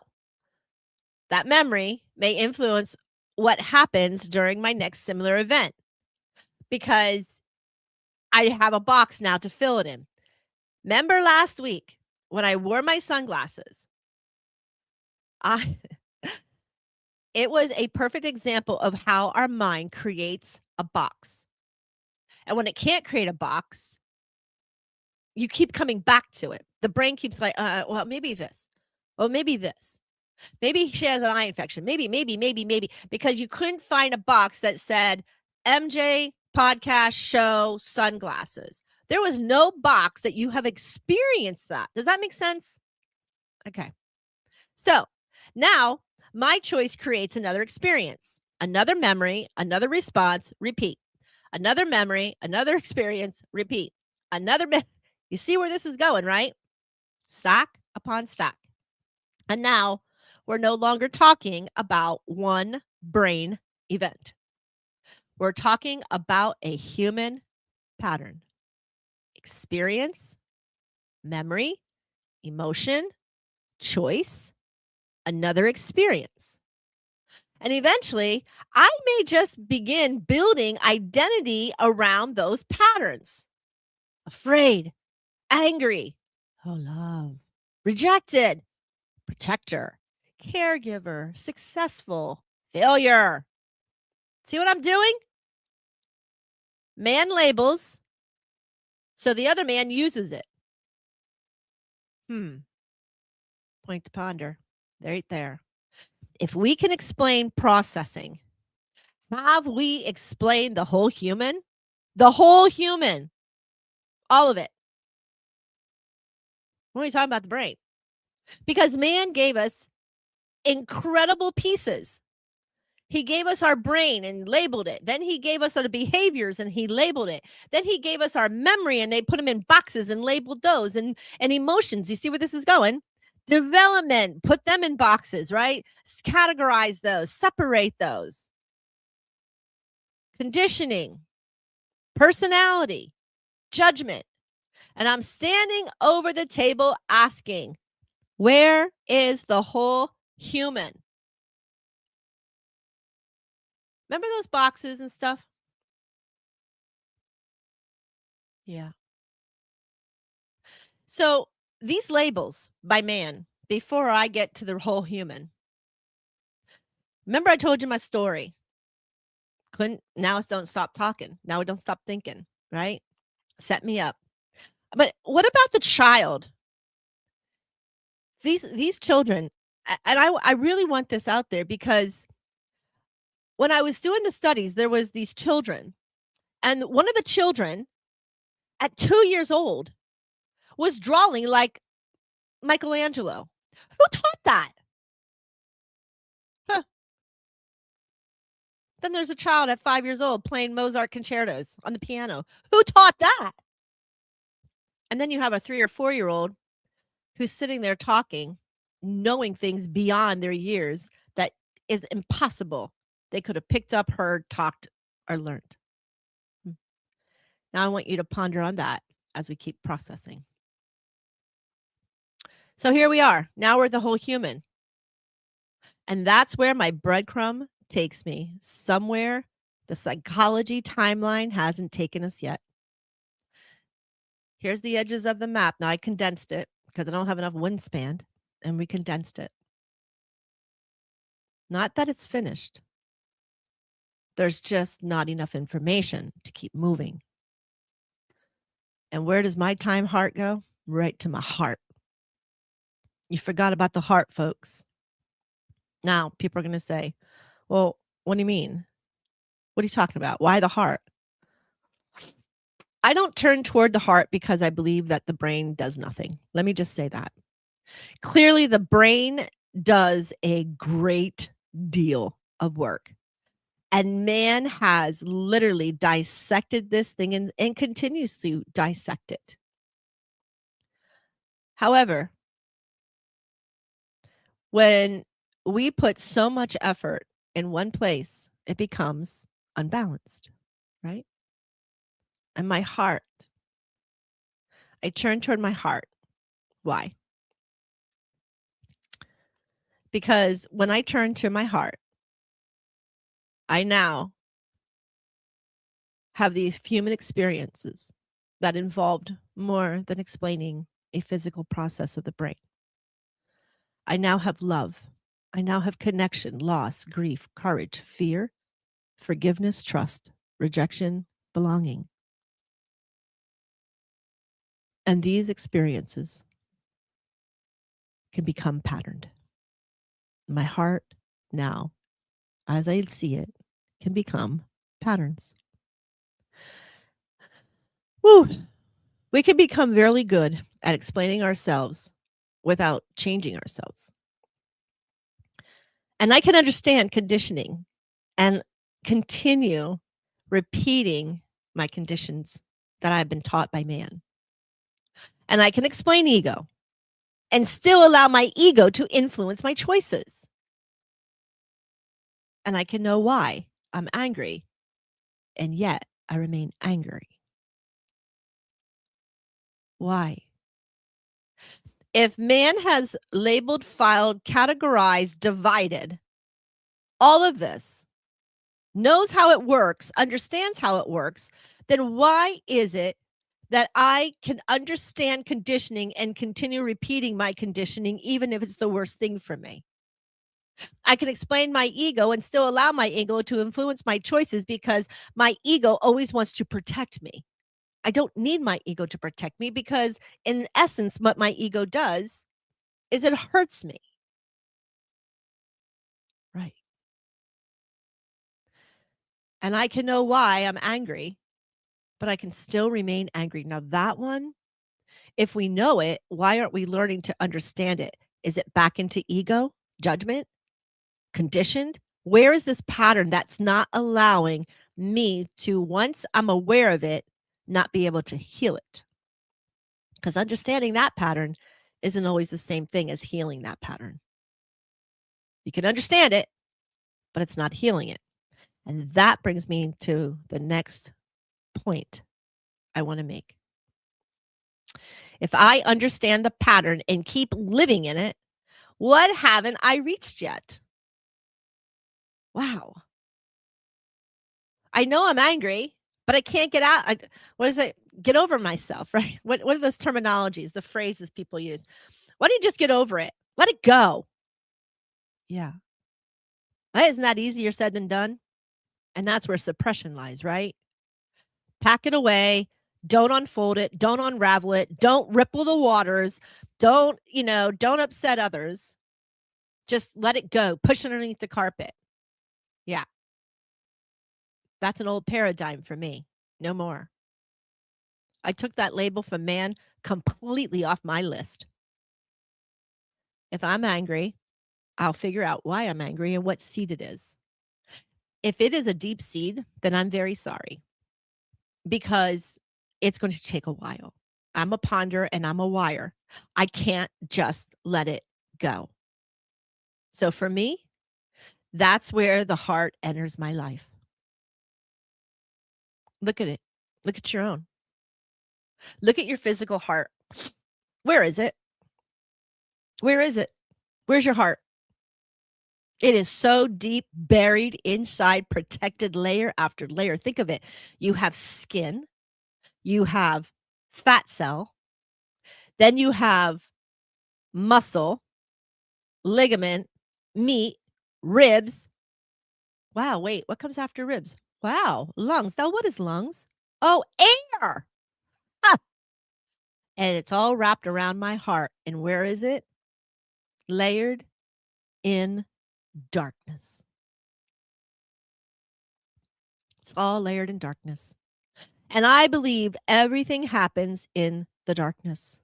that memory may influence what happens during my next similar event, because I have a box now to fill it in. Remember last week when I wore my sunglasses? It was a perfect example of how our mind creates a box. And when it can't create a box, you keep coming back to it. The brain keeps like, well, maybe this. Well, maybe this. Maybe she has an eye infection. Maybe, because you couldn't find a box that said MJ podcast show sunglasses. There was no box that you have experienced that. Does that make sense? Okay. So now my choice creates another experience, another memory, another response, repeat. Another memory, another experience, repeat. You see where this is going, right? Stack upon stack. And now we're no longer talking about one brain event. We're talking about a human pattern. Experience, memory, emotion, choice, another experience. And eventually, I may just begin building identity around those patterns. Afraid, angry, love, rejected, protector, caregiver, successful, failure. See what I'm doing? Man labels, so the other man uses it. Point to ponder. Right there. If we can explain processing, have we explained the whole human? The whole human. All of it. When we talking about the brain. Because man gave us incredible pieces. He gave us our brain and labeled it. Then he gave us our behaviors and he labeled it. Then he gave us our memory and they put them in boxes and labeled those, and emotions. You see where this is going? Development, put them in boxes, right? Categorize those, separate those. Conditioning, personality, judgment. And I'm standing over the table asking, where is the whole human? Remember those boxes and stuff? Yeah. So these labels by man, before I get to the whole human. Remember I told you my story. Now it's don't stop talking. Now we don't stop thinking, right? Set me up. But what about the child These children, and I really want this out there, because when I was doing the studies, there was these children, and one of the children at 2 years old was drawing like Michelangelo. Who taught that? Huh. Then there's a child at 5 years old playing Mozart concertos on the piano. Who taught that? And then you have a 3 or 4-year-old who's sitting there talking, knowing things beyond their years that is impossible. They could have picked up, heard, talked, or learned. Now I want you to ponder on that as we keep processing. So here we are. Now we're the whole human. And that's where my breadcrumb takes me. Somewhere the psychology timeline hasn't taken us yet. Here's the edges of the map. Now I condensed it because I don't have enough wingspan, and we condensed it. Not that it's finished. There's just not enough information to keep moving. And where does my time heart go? Right to my heart. You forgot about the heart, folks. Now, people are going to say, well, what do you mean? What are you talking about? Why the heart? I don't turn toward the heart because I believe that the brain does nothing. Let me just say that. Clearly, the brain does a great deal of work. And man has literally dissected this thing and continues to dissect it. However, when we put so much effort in one place, it becomes unbalanced, right? And my heart, I turn toward my heart. Why? Because when I turn to my heart, I now have these human experiences that involved more than explaining a physical process of the brain. I now have love. I now have connection, loss, grief, courage, fear, forgiveness, trust, rejection, belonging. And these experiences can become patterned. My heart now, as I see it, can become patterns. Woo. We can become really good at explaining ourselves without changing ourselves. And I can understand conditioning and continue repeating my conditions that I've been taught by man. And I can explain ego and still allow my ego to influence my choices. And I can know why I'm angry, and yet I remain angry. Why? If man has labeled, filed, categorized, divided all of this, knows how it works, understands how it works, then why is it that I can understand conditioning and continue repeating my conditioning even if it's the worst thing for me? I can explain my ego and still allow my ego to influence my choices because my ego always wants to protect me. I don't need my ego to protect me because in essence, what my ego does is it hurts me. Right. And I can know why I'm angry, but I can still remain angry. Now that one, if we know it, why aren't we learning to understand it? Is it back into ego, judgment, conditioned? Where is this pattern that's not allowing me to, once I'm aware of it, not be able to heal it? Because understanding that pattern isn't always the same thing as healing that pattern. You can understand it, but it's not healing it. And that brings me to the next point I want to make. If I understand the pattern and keep living in it, what haven't I reached yet? Wow. I know I'm angry, but I can't get out. What is it? Get over myself, right? What are those terminologies, the phrases people use? Why don't you just get over it? Let it go. Yeah. Isn't that easier said than done? And that's where suppression lies, right? Pack it away. Don't unfold it. Don't unravel it. Don't ripple the waters. Don't upset others. Just let it go. Push it underneath the carpet. Yeah. That's an old paradigm for me. No more. I took that label from man completely off my list. If I'm angry, I'll figure out why I'm angry and what seed it is. If it is a deep seed, then I'm very sorry because it's going to take a while. I'm a ponder and I'm a wire. I can't just let it go. So for me, that's where the heart enters my life. Look at it. Look at your own. Look at your physical heart. Where is it? Where is it? Where's your heart? It is so deep, buried inside, protected layer after layer. Think of it. You have skin, you have fat cell, then you have muscle, ligament, meat, ribs. Wow, wait, what comes after ribs? Wow, lungs. Now, what is lungs? Oh, air. Ha! And it's all wrapped around my heart. And where is it? Layered in darkness. It's all layered in darkness. And I believe everything happens in the darkness.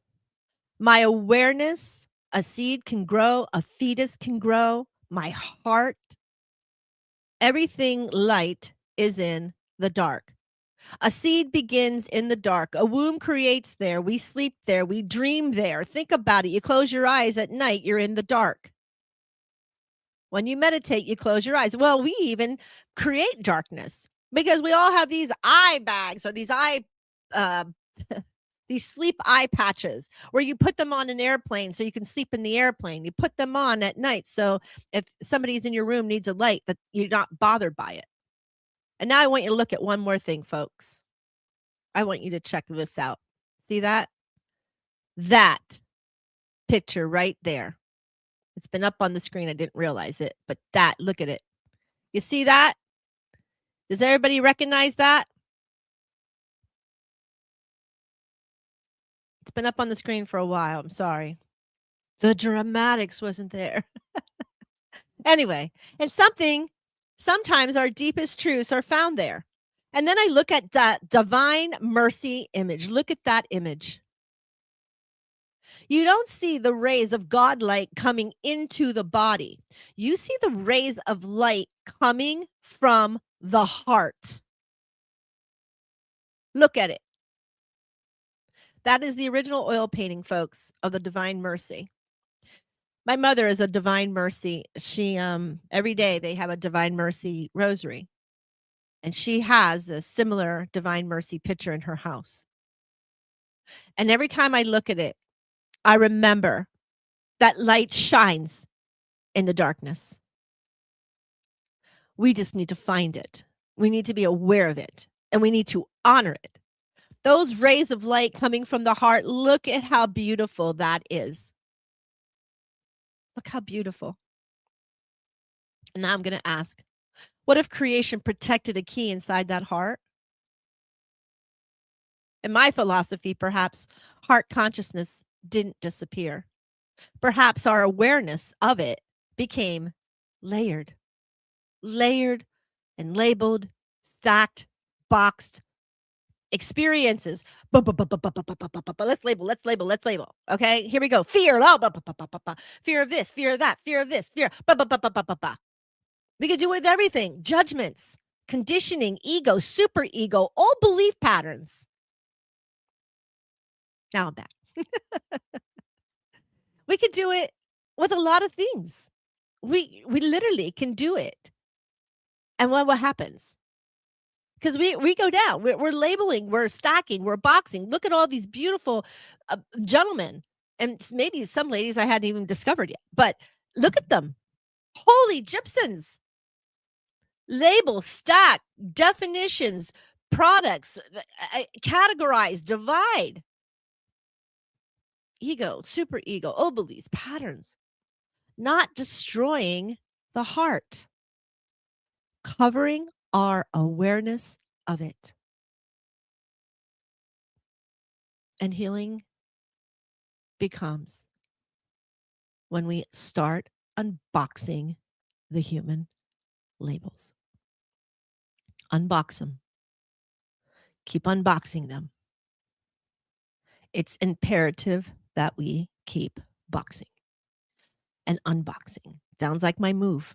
My awareness, a seed can grow, a fetus can grow, my heart, everything light is in the dark. A seed begins in the dark. A womb creates there. We sleep there. We dream there. Think about it. You close your eyes at night, you're in the dark. When you meditate, you close your eyes. Well, we even create darkness because we all have these eye bags or these these sleep eye patches where you put them on an airplane so you can sleep in the airplane. You put them on at night so if somebody's in your room needs a light, that you're not bothered by it. And now I want you to look at one more thing, folks. I want you to check this out. See that? That picture right there. It's been up on the screen. I didn't realize it, but look at it. You see that? Does everybody recognize that? It's been up on the screen for a while. I'm sorry. The dramatics wasn't there. Anyway, and sometimes our deepest truths are found there. And then I look at that divine mercy image. Look at that image. You don't see the rays of God light coming into the body. You see the rays of light coming from the heart. Look at it. That is the original oil painting, folks, of the Divine Mercy. My mother is a Divine Mercy. She every day they have a Divine Mercy rosary. And she has a similar Divine Mercy picture in her house. And every time I look at it, I remember that light shines in the darkness. We just need to find it. We need to be aware of it, and we need to honor it. Those rays of light coming from the heart, look at how beautiful that is. Look how beautiful. And now I'm going to ask, what if creation protected a key inside that heart? In my philosophy, perhaps heart consciousness didn't disappear. Perhaps our awareness of it became layered and labeled, stacked, boxed. Experiences. Let's label. Okay, here we go. Fear. Fear of this, fear of that, fear of this, fear. We could do it with everything. Judgments, conditioning, ego, super ego, all belief patterns. Now I'm back. We could do it with a lot of things. We literally can do it. And what happens? Because we go down. We're labeling, we're stacking, we're boxing. Look at all these beautiful gentlemen. And maybe some ladies I hadn't even discovered yet. But look at them. Holy gypsians. Label, stack, definitions, products, categorize, divide. Ego, super ego, obelis, patterns. Not destroying the heart. Covering our awareness of it. And healing becomes when we start unboxing the human labels. Unbox them. Keep unboxing them. It's imperative that we keep boxing and unboxing. Sounds like my move.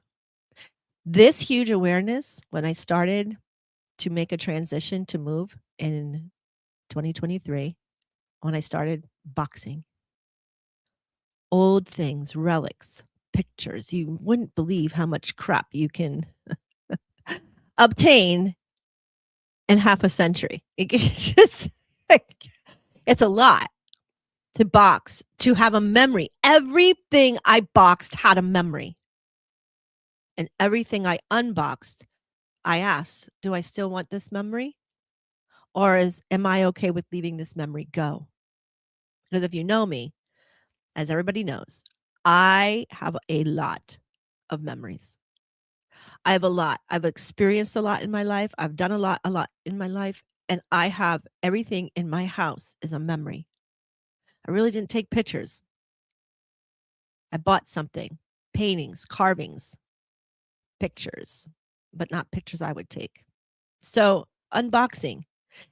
This huge awareness, when I started to make a transition to move in 2023, when I started boxing, old things, relics, pictures, you wouldn't believe how much crap you can obtain in half a century. It's a lot to box, to have a memory. Everything I boxed had a memory. And everything I unboxed, I asked, do I still want this memory? Or am I okay with leaving this memory go? Because if you know me, as everybody knows, I have a lot of memories. I have a lot. I've experienced a lot in my life. I've done a lot in my life. And I have everything in my house is a memory. I really didn't take pictures. I bought something, paintings, carvings, pictures, but not pictures I would take. So unboxing.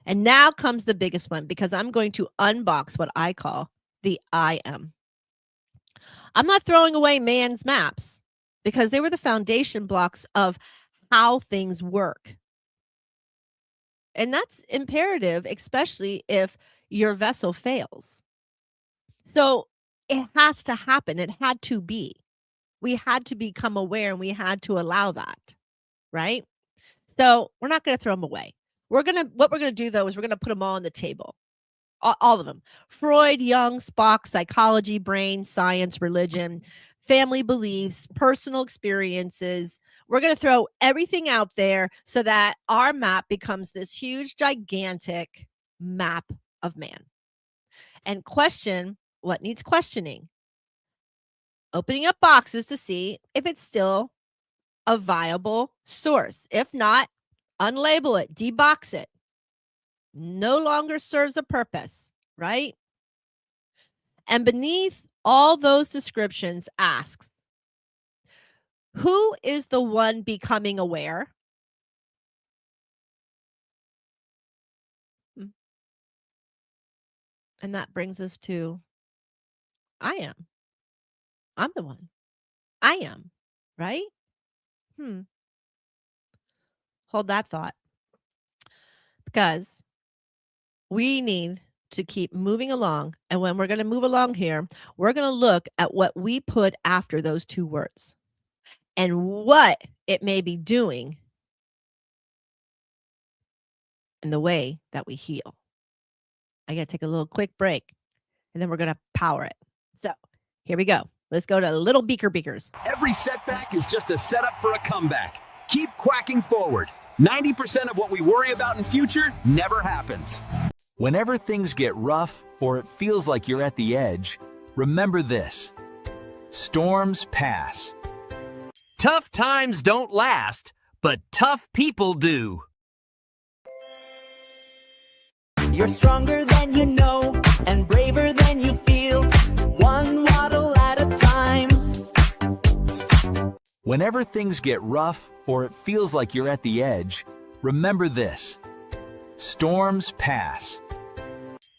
And now comes the biggest one, because I'm going to unbox what I call the I am. I'm not throwing away man's maps, because they were the foundation blocks of how things work. And that's imperative, especially if your vessel fails. So it has to happen. It had to be. We had to become aware, and we had to allow that, right? So we're not going to throw them away. What we're going to do, though, is we're going to put them all on the table. All of them. Freud, Jung, Spock, psychology, brain, science, religion, family beliefs, personal experiences. We're going to throw everything out there so that our map becomes this huge, gigantic map of man. And question what needs questioning. Opening up boxes to see if it's still a viable source. If not, unlabel it, debox it. No longer serves a purpose, right? And beneath all those descriptions asks, who is the one becoming aware? And that brings us to I am. I'm the one. I am, right? Hold that thought. Because we need to keep moving along. And when we're going to move along here, we're going to look at what we put after those two words and what it may be doing in the way that we heal. I got to take a little quick break, and then we're going to power it. So here we go. Let's go to Little Beakers. Every setback is just a setup for a comeback. Keep quacking forward. 90% of what we worry about in future never happens. Whenever things get rough or it feels like you're at the edge, remember this: storms pass. Tough times don't last, but tough people do. You're stronger than you know and braver than you feel. One waddle at a time. Whenever things get rough or it feels like you're at the edge, remember this: storms pass.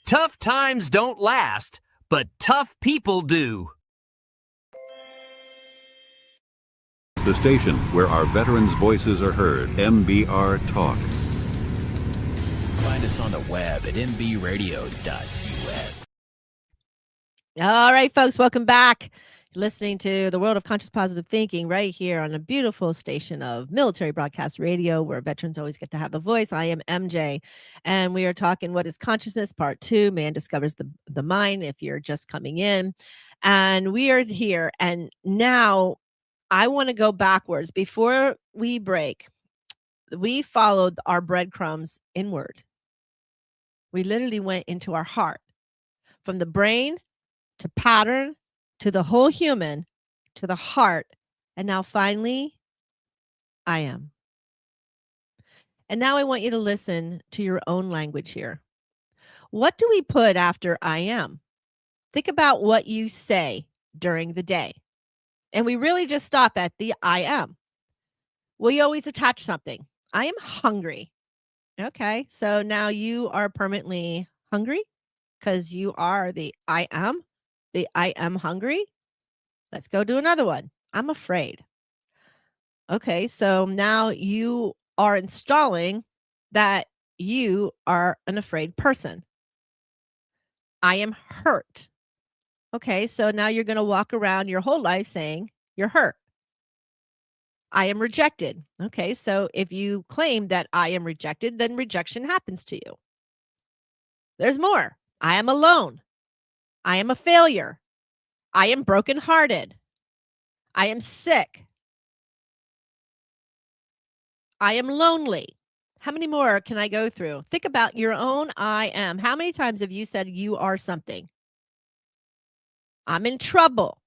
Tough times don't last, but tough people do. The station where our veterans' voices are heard. MBR Talk. Find us on the web at mbradio.us. All right, folks, welcome back. You're listening to the World of Conscious Positive Thinking right here on a beautiful station of Military Broadcast Radio, where veterans always get to have the voice. I am MJ, and we are talking What is Consciousness, Part 2, Man Discovers the Mind, if you're just coming in. And we are here, and now I want to go backwards. Before we break, we followed our breadcrumbs inward. We literally went into our heart, from the brain to pattern to the whole human to the heart. And now finally, I am. And now I want you to listen to your own language here. What do we put after I am? Think about what you say during the day. And we really just stop at the I am. We always attach something. I am hungry. Okay. So now you are permanently hungry because you are the I am. The I am hungry. Let's go do another one. I'm afraid. Okay. So now you are installing that you are an afraid person. I am hurt. Okay. So now you're going to walk around your whole life saying you're hurt. I am rejected. Okay. So if you claim that I am rejected, then rejection happens to you. There's more. I am alone. I am a failure. I am brokenhearted. I am sick. I am lonely. How many more can I go through? Think about your own I am. How many times have you said you are something? I'm in trouble.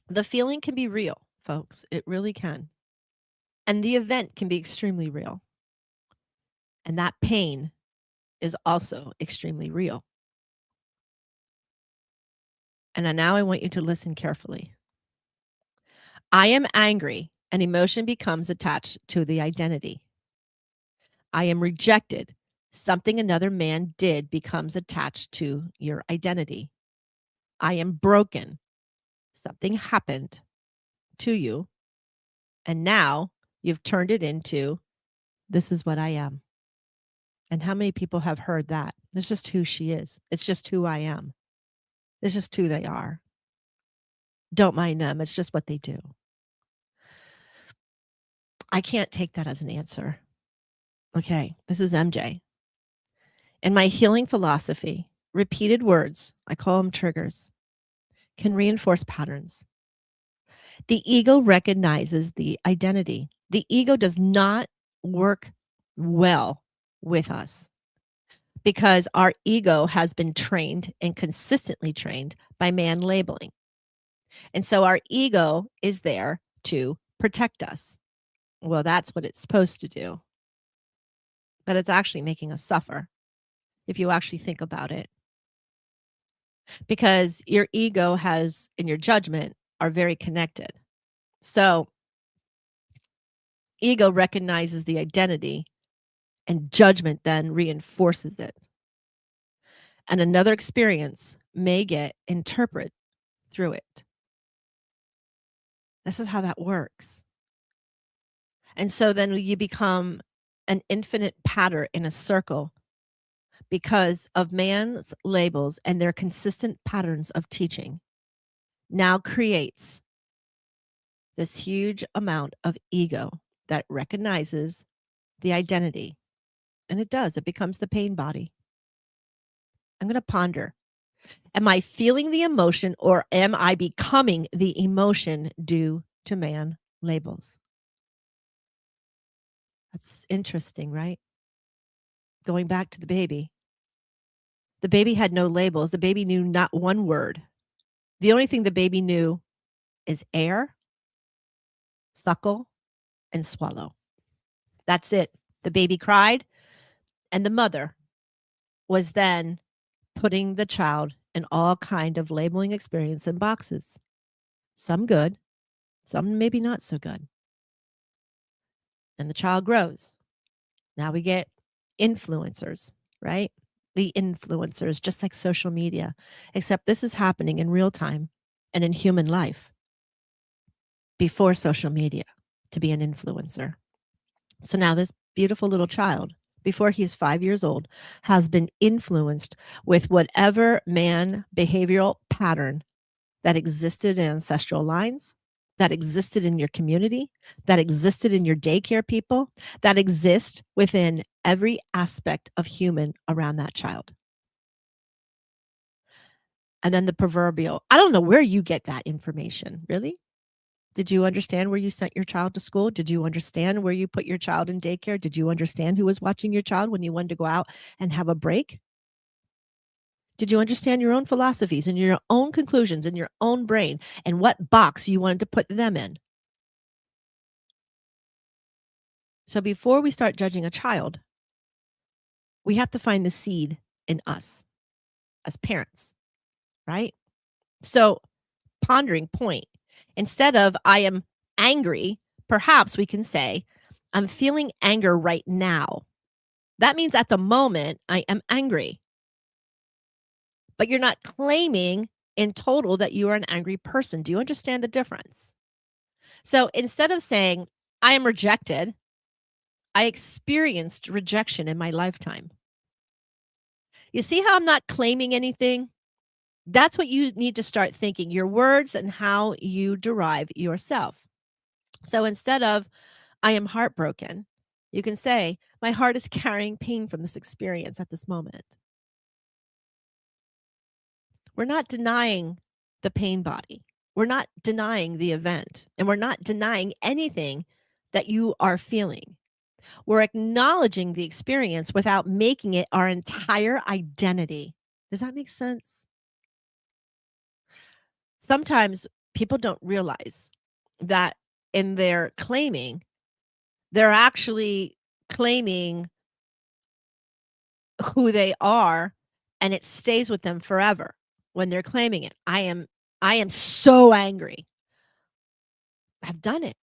The feeling can be real, folks. It really can. And the event can be extremely real. And that pain is also extremely real. And now I want you to listen carefully. I am angry. An emotion becomes attached to the identity. I am rejected. Something another man did becomes attached to your identity. I am broken. Something happened to you. And now you've turned it into, this is what I am. And how many people have heard that? It's just who she is. It's just who I am. It's just who they are. Don't mind them. It's just what they do. I can't take that as an answer. Okay, this is MJ. In my healing philosophy, repeated words, I call them triggers, can reinforce patterns. The ego recognizes the identity. The ego does not work well with us because our ego has been trained and consistently trained by man labeling. And so our ego is there to protect us. Well, that's what it's supposed to do. But it's actually making us suffer if you actually think about it. Because your ego has, and your judgment are very connected. So ego recognizes the identity and judgment then reinforces it. And another experience may get interpreted through it. This is how that works. And so then you become an infinite pattern in a circle because of man's labels and their consistent patterns of teaching now creates this huge amount of ego that recognizes the identity. And it does. It becomes the pain body. I'm going to ponder. Am I feeling the emotion or am I becoming the emotion due to man labels? That's interesting, right? Going back to the baby. The baby had no labels. The baby knew not one word. The only thing the baby knew is air, suckle, and swallow. That's it. The baby cried, and the mother was then putting the child in all kind of labeling experience in boxes. Some good, some maybe not so good. And the child grows. Now we get influencers, right? The influencers, just like social media, except this is happening in real time and in human life before social media to be an influencer. So now this beautiful little child, before he's 5 years old, has been influenced with whatever man behavioral pattern that existed in ancestral lines, that existed in your community, that existed in your daycare people, that exist within every aspect of human around that child. And then the proverbial, I don't know where you get that information, really? Did you understand where you sent your child to school? Did you understand where you put your child in daycare? Did you understand who was watching your child when you wanted to go out and have a break? Did you understand your own philosophies and your own conclusions in your own brain and what box you wanted to put them in? So before we start judging a child, We have to find the seed in us as parents, right? So, pondering point. Instead of I am angry, perhaps we can say, I'm feeling anger right now. That means at the moment I am angry. But you're not claiming in total that you are an angry person. Do you understand the difference? So instead of saying, I am rejected, I experienced rejection in my lifetime. You see how I'm not claiming anything? That's what you need to start thinking, your words and how you derive yourself. So instead of, I am heartbroken, you can say, my heart is carrying pain from this experience at this moment. We're not denying the pain body. We're not denying the event, and we're not denying anything that you are feeling. We're acknowledging the experience without making it our entire identity. Does that make sense? Sometimes people don't realize that in their claiming, they're actually claiming who they are, and it stays with them forever when they're claiming it. I am so angry. I've done it.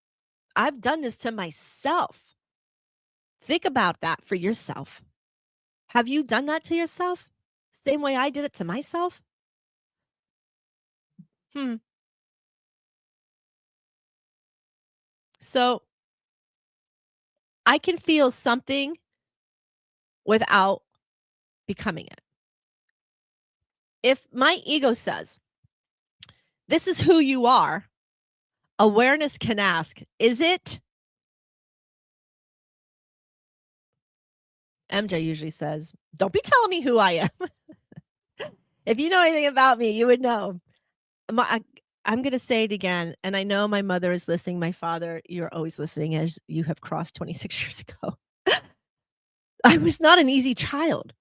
I've done this to myself. Think about that for yourself. Have you done that to yourself? Same way I did it to myself? So I can feel something without becoming it. If my ego says, this is who you are, awareness can ask, is it? MJ usually says, don't be telling me who I am. If you know anything about me, you would know. I'm going to say it again. And I know my mother is listening. My father, you're always listening as you have crossed 26 years ago. I was not an easy child.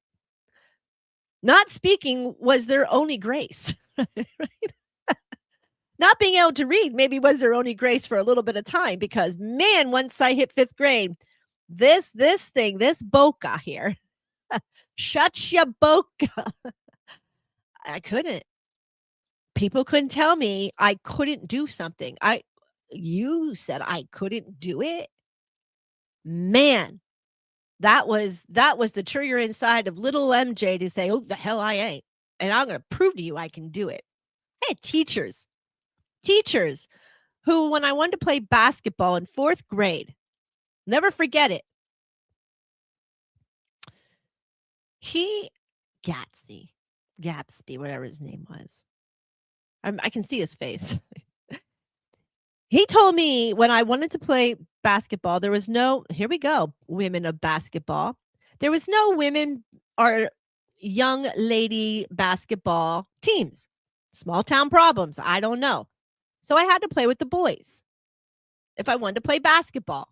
Not speaking was their only grace. Right? Not being able to read maybe was their only grace for a little bit of time, because man, once I hit 5th grade, this boca here, shut your boca. I couldn't. People couldn't tell me I couldn't do something. You said I couldn't do it? Man, that was the trigger inside of little MJ to say, oh, the hell I ain't. And I'm going to prove to you I can do it. I had teachers who, when I wanted to play basketball in 4th grade, never forget it. Gatsby, whatever his name was. I can see his face. He told me when I wanted to play basketball, there was no, here we go, women of basketball. There was no women or young lady basketball teams. Small town problems. I don't know. So I had to play with the boys if I wanted to play basketball.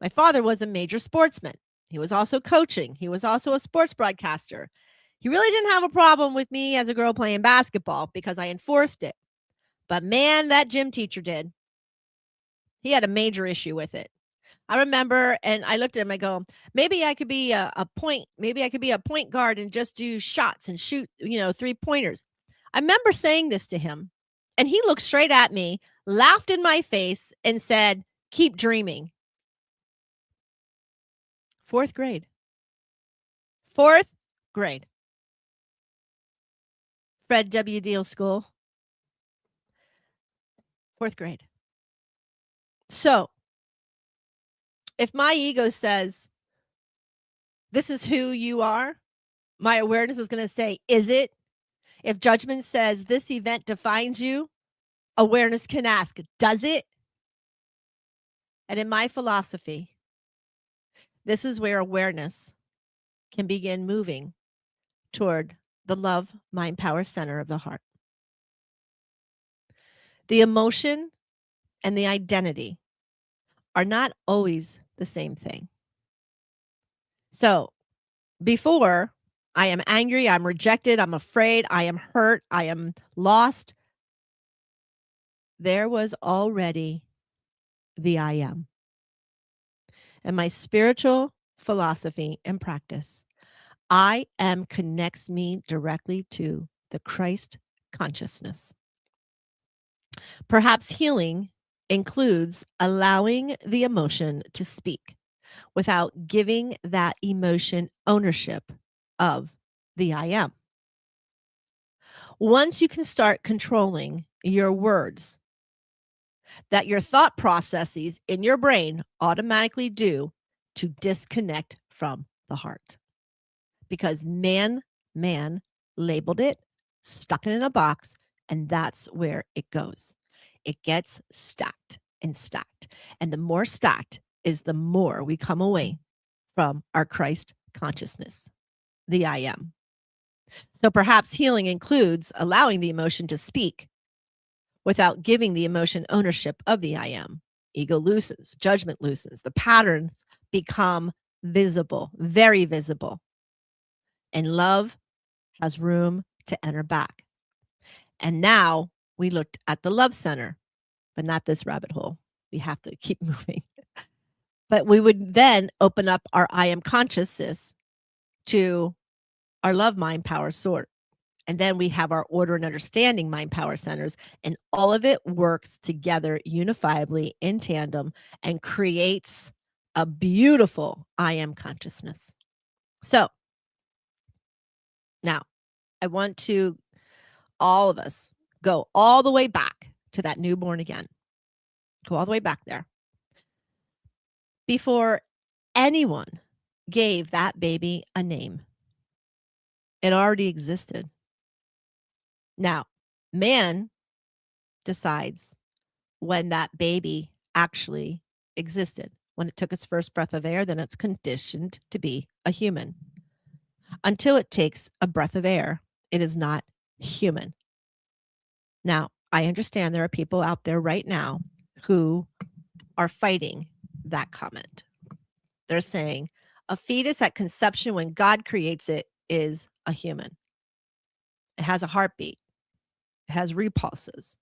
My father was a major sportsman. He was also coaching. He was also a sports broadcaster. He really didn't have a problem with me as a girl playing basketball because I enforced it. But man, that gym teacher did. He had a major issue with it. I remember, and I looked at him, I go, maybe I could be a point guard and just do shots and shoot, 3-pointers. I remember saying this to him, and he looked straight at me, laughed in my face, and said, keep dreaming. 4th grade. 4th grade. Fred W. Deal School. 4th grade. So, if my ego says, this is who you are, my awareness is going to say, is it? If judgment says this event defines you, awareness can ask, does it? And in my philosophy, this is where awareness can begin moving toward the love, mind, power center of the heart. The emotion and the identity are not always the same thing. So before, I am angry, I'm rejected, I'm afraid, I am hurt, I am lost, there was already the I am. And my spiritual philosophy and practice I am connects me directly to the Christ consciousness. Perhaps healing includes allowing the emotion to speak without giving that emotion ownership of the I am. Once you can start controlling your words, that your thought processes in your brain automatically do to disconnect from the heart. Because man labeled it, stuck it in a box, and that's where it goes. It gets stacked and stacked. And the more stacked is the more we come away from our Christ consciousness, the I am. So perhaps healing includes allowing the emotion to speak without giving the emotion ownership of the I am. Ego loosens, judgment loosens, the patterns become visible, very visible. And love has room to enter back. And now we looked at the love center, but not this rabbit hole. We have to keep moving. But we would then open up our I am consciousness to our love mind power sort. And then we have our order and understanding mind power centers, and all of it works together unifiably in tandem and creates a beautiful I am consciousness. So now I want to all of us go all the way back to that newborn again. Go all the way back there. Before anyone gave that baby a name, it already existed. Now, man decides when that baby actually existed. When it took its first breath of air, then it's conditioned to be a human. Until it takes a breath of air, it is not human. Now, I understand there are people out there right now who are fighting that comment. They're saying a fetus at conception, when God creates it, is a human. It has a heartbeat. It has repulses.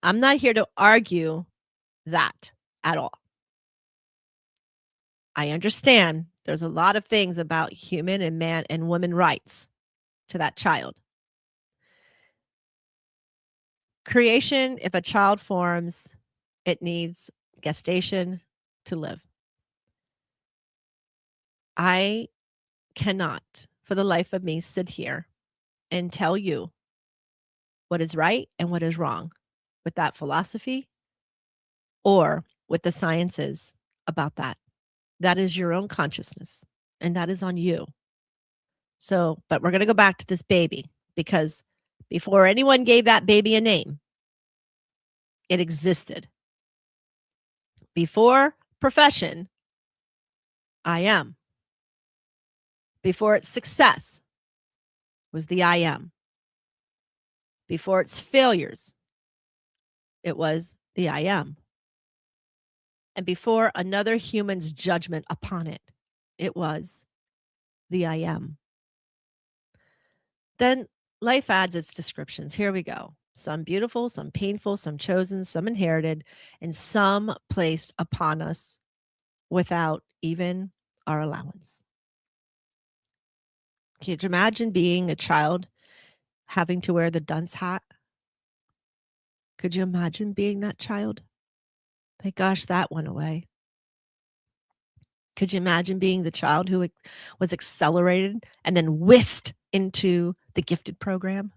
I'm not here to argue that at all. I understand there's a lot of things about human and man and woman rights to that child. Creation, if a child forms, it needs gestation to live. I cannot, for the life of me, sit here and tell you what is right and what is wrong with that philosophy or with the sciences about that. That is your own consciousness, and that is on you. So, but we're going to go back to this baby, because before anyone gave that baby a name, it existed. Before profession, I am. Before its success was the I am. Before its failures, it was the I am. And before another human's judgment upon it, it was the I am. Then life adds its descriptions. Here we go. Some beautiful, some painful, some chosen, some inherited, and some placed upon us without even our allowance. Can you imagine being a child having to wear the dunce hat? Could you imagine being that child? Thank gosh that went away. Could you imagine being the child who was accelerated and then whisked into the gifted program?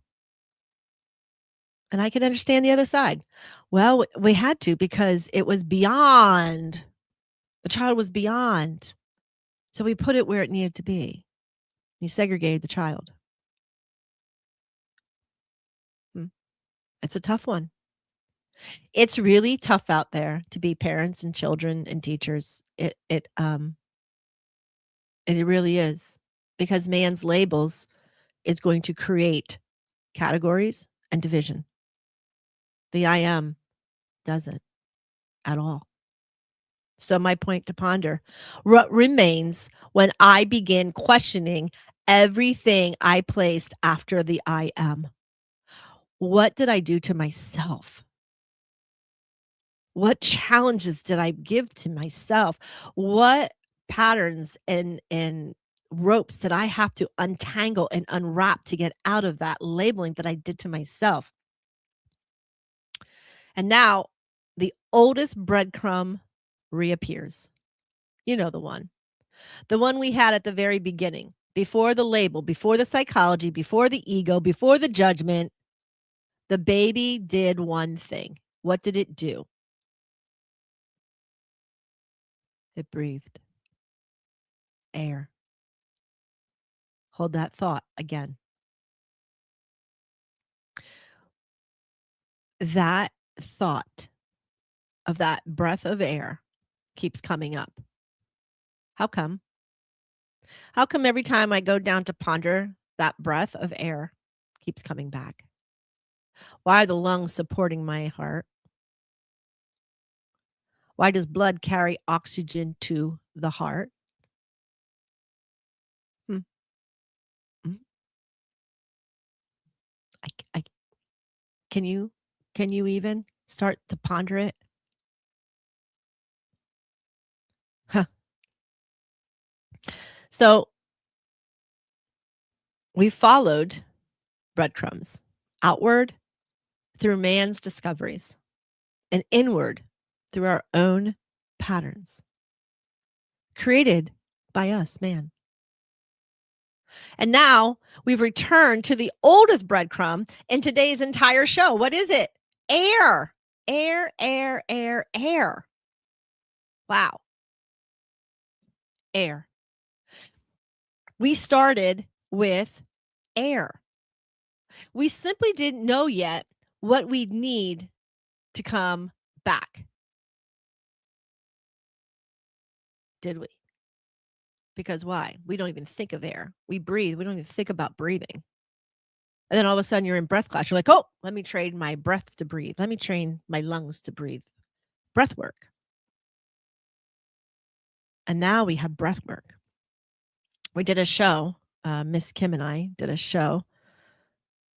And I can understand the other side. Well, we had to, because it was beyond. The child was beyond. So we put it where it needed to be. He segregated the child. It's a tough one. It's really tough out there to be parents and children and teachers. It really is, because man's labels is going to create categories and division. The I am doesn't at all. So my point to ponder, what remains when I begin questioning everything I placed after the I am? What did I do to myself? What challenges did I give to myself? What patterns and ropes that I have to untangle and unwrap to get out of that labeling that I did to myself. And now the oldest breadcrumb reappears. You know the one we had at the very beginning, before the label, before the psychology, before the ego, before the judgment. The baby did one thing. What did it do? It breathed air. Hold that thought again. That thought of that breath of air keeps coming up. How come? How come every time I go down to ponder, that breath of air keeps coming back? Why are the lungs supporting my heart? Why does blood carry oxygen to the heart? I can you even start to ponder it? Huh. So we followed breadcrumbs outward through man's discoveries and inward through our own patterns created by us, man. And now we've returned to the oldest breadcrumb in today's entire show. What is it? Air. Air, air, air, air. Wow. Air. We started with air. We simply didn't know yet what we'd need to come back. Did we? Because why? We don't even think of air. We breathe. We don't even think about breathing. And then all of a sudden you're in breath class. You're like, oh, let me train my breath to breathe. Let me train my lungs to breathe. Breath work. And now we have breath work. We did a show. Miss Kim and I did a show.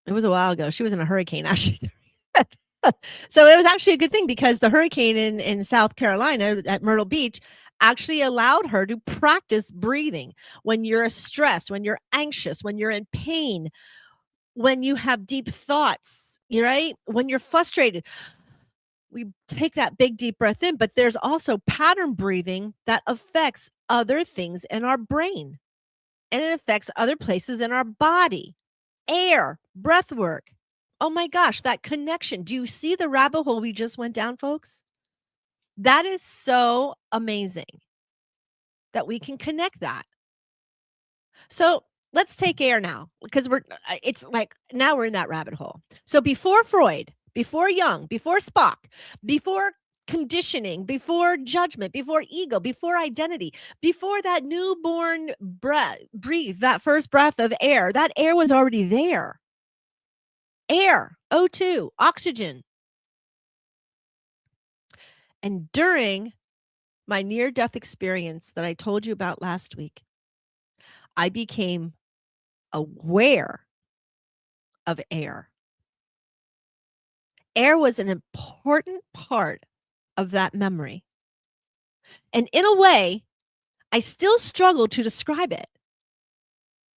It was a while ago. She was in a hurricane, actually. So it was actually a good thing because the hurricane in South Carolina at Myrtle Beach actually allowed her to practice breathing when you're stressed, when you're anxious, when you're in pain, when you have deep thoughts, right? When you're frustrated. We take that big deep breath in, but there's also pattern breathing that affects other things in our brain, and it affects other places in our body. Air, breath work. Oh my gosh, that connection. Do you see the rabbit hole we just went down, folks? That is so amazing that we can connect that. So let's take air now, because it's like now we're in that rabbit hole. So before Freud, before Jung, before Spock, before conditioning, before judgment, before ego, before identity, before that newborn breathe, that first breath of air, that air was already there. Air, O2, oxygen. And during my near-death experience that I told you about last week, I became aware of air. Air was an important part of that memory. And in a way, I still struggle to describe it.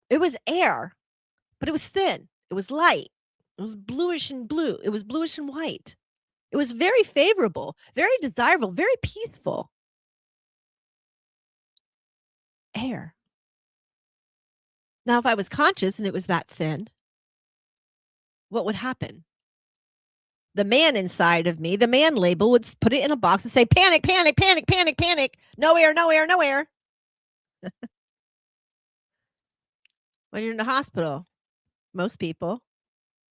It was air, but it was thin. It was light. It was bluish and blue. It was bluish and white. It was very favorable, very desirable, very peaceful. Air. Now, if I was conscious and it was that thin, what would happen? The man inside of me, the man label, would put it in a box and say, panic, panic, panic, panic, panic. No air, no air, no air. When you're in the hospital, most people,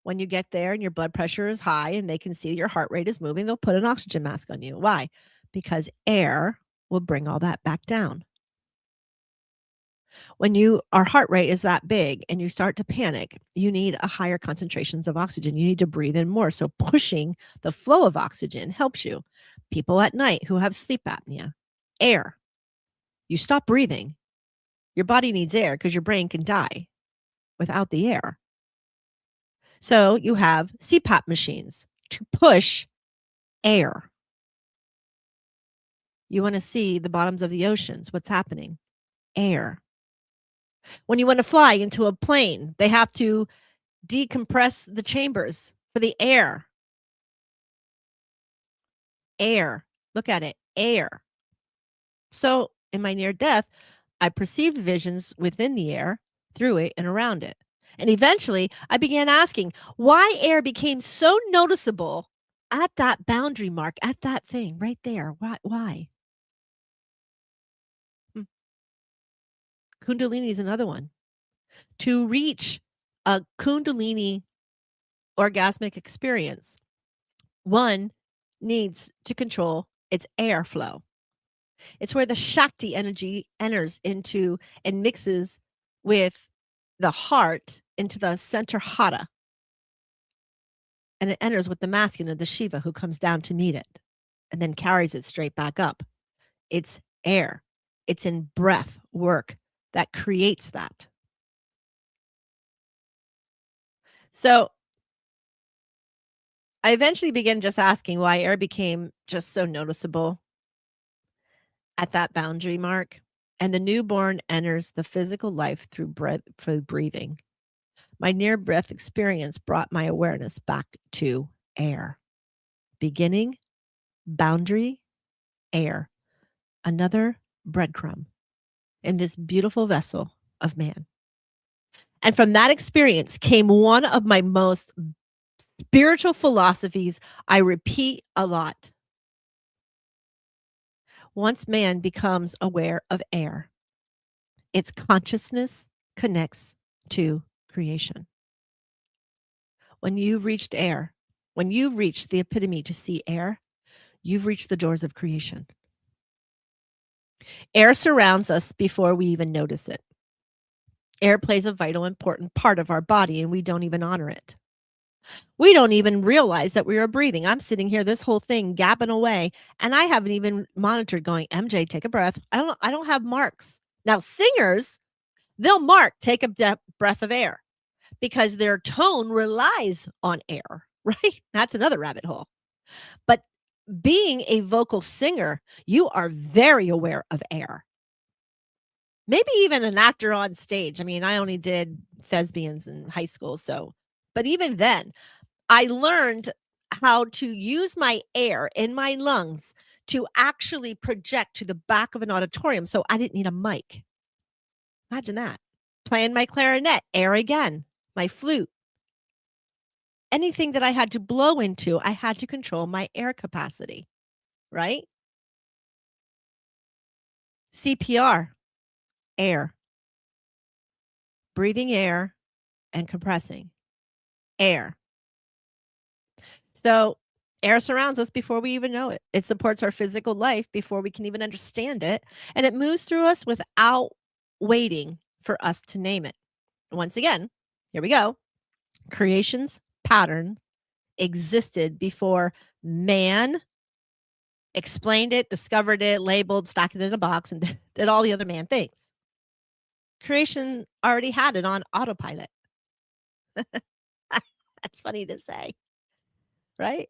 when you get there and your blood pressure is high and they can see your heart rate is moving, they'll put an oxygen mask on you. Why? Because air will bring all that back down. When our heart rate is that big and you start to panic, you need a higher concentrations of oxygen. You need to breathe in more. So pushing the flow of oxygen helps you. People at night who have sleep apnea, air. You stop breathing. Your body needs air because your brain can die without the air. So you have CPAP machines to push air. You want to see the bottoms of the oceans. What's happening? Air. When you want to fly into a plane, they have to decompress the chambers for the air. Air. Look at it. Air. So in my near death, I perceived visions within the air, through it, and around it. And eventually, I began asking why air became so noticeable at that boundary mark, at that thing right there. Why? Kundalini is another one. To reach a Kundalini orgasmic experience, one needs to control its airflow. It's where the Shakti energy enters into and mixes with the heart into the center hata. And it enters with the masculine of the Shiva who comes down to meet it and then carries it straight back up. It's air. It's in breath work that creates that. So I eventually began just asking why air became just so noticeable at that boundary mark. And the newborn enters the physical life through breathing. My near breath experience brought my awareness back to air. Beginning, boundary, air. Another breadcrumb in this beautiful vessel of man. And from that experience came one of my most spiritual philosophies I repeat a lot. Once man becomes aware of air, its consciousness connects to creation. When you've reached air, when you've reached the epitome to see air, you've reached the doors of creation. Air surrounds us before we even notice it. Air plays a vital, important part of our body, and we don't even honor it. We don't even realize that we are breathing. I'm sitting here, this whole thing gapping away, and I haven't even monitored going, MJ, take a breath. I don't have marks. Now, singers, they'll mark, take a breath of air because their tone relies on air, right? That's another rabbit hole. But being a vocal singer, you are very aware of air. Maybe even an actor on stage. I mean, I only did thespians in high school, but even then, I learned how to use my air in my lungs to actually project to the back of an auditorium. So I didn't need a mic. Imagine that. Playing my clarinet, air again, my flute. Anything that I had to blow into, I had to control my air capacity, right? CPR, air. Breathing air and compressing. Air. So air surrounds us before we even know it. It supports our physical life before we can even understand it. And it moves through us without waiting for us to name it. Once again, here we go. Creation's pattern existed before man explained it, discovered it, labeled, stuck it in a box, and did all the other man things. Creation already had it on autopilot. That's funny to say, right?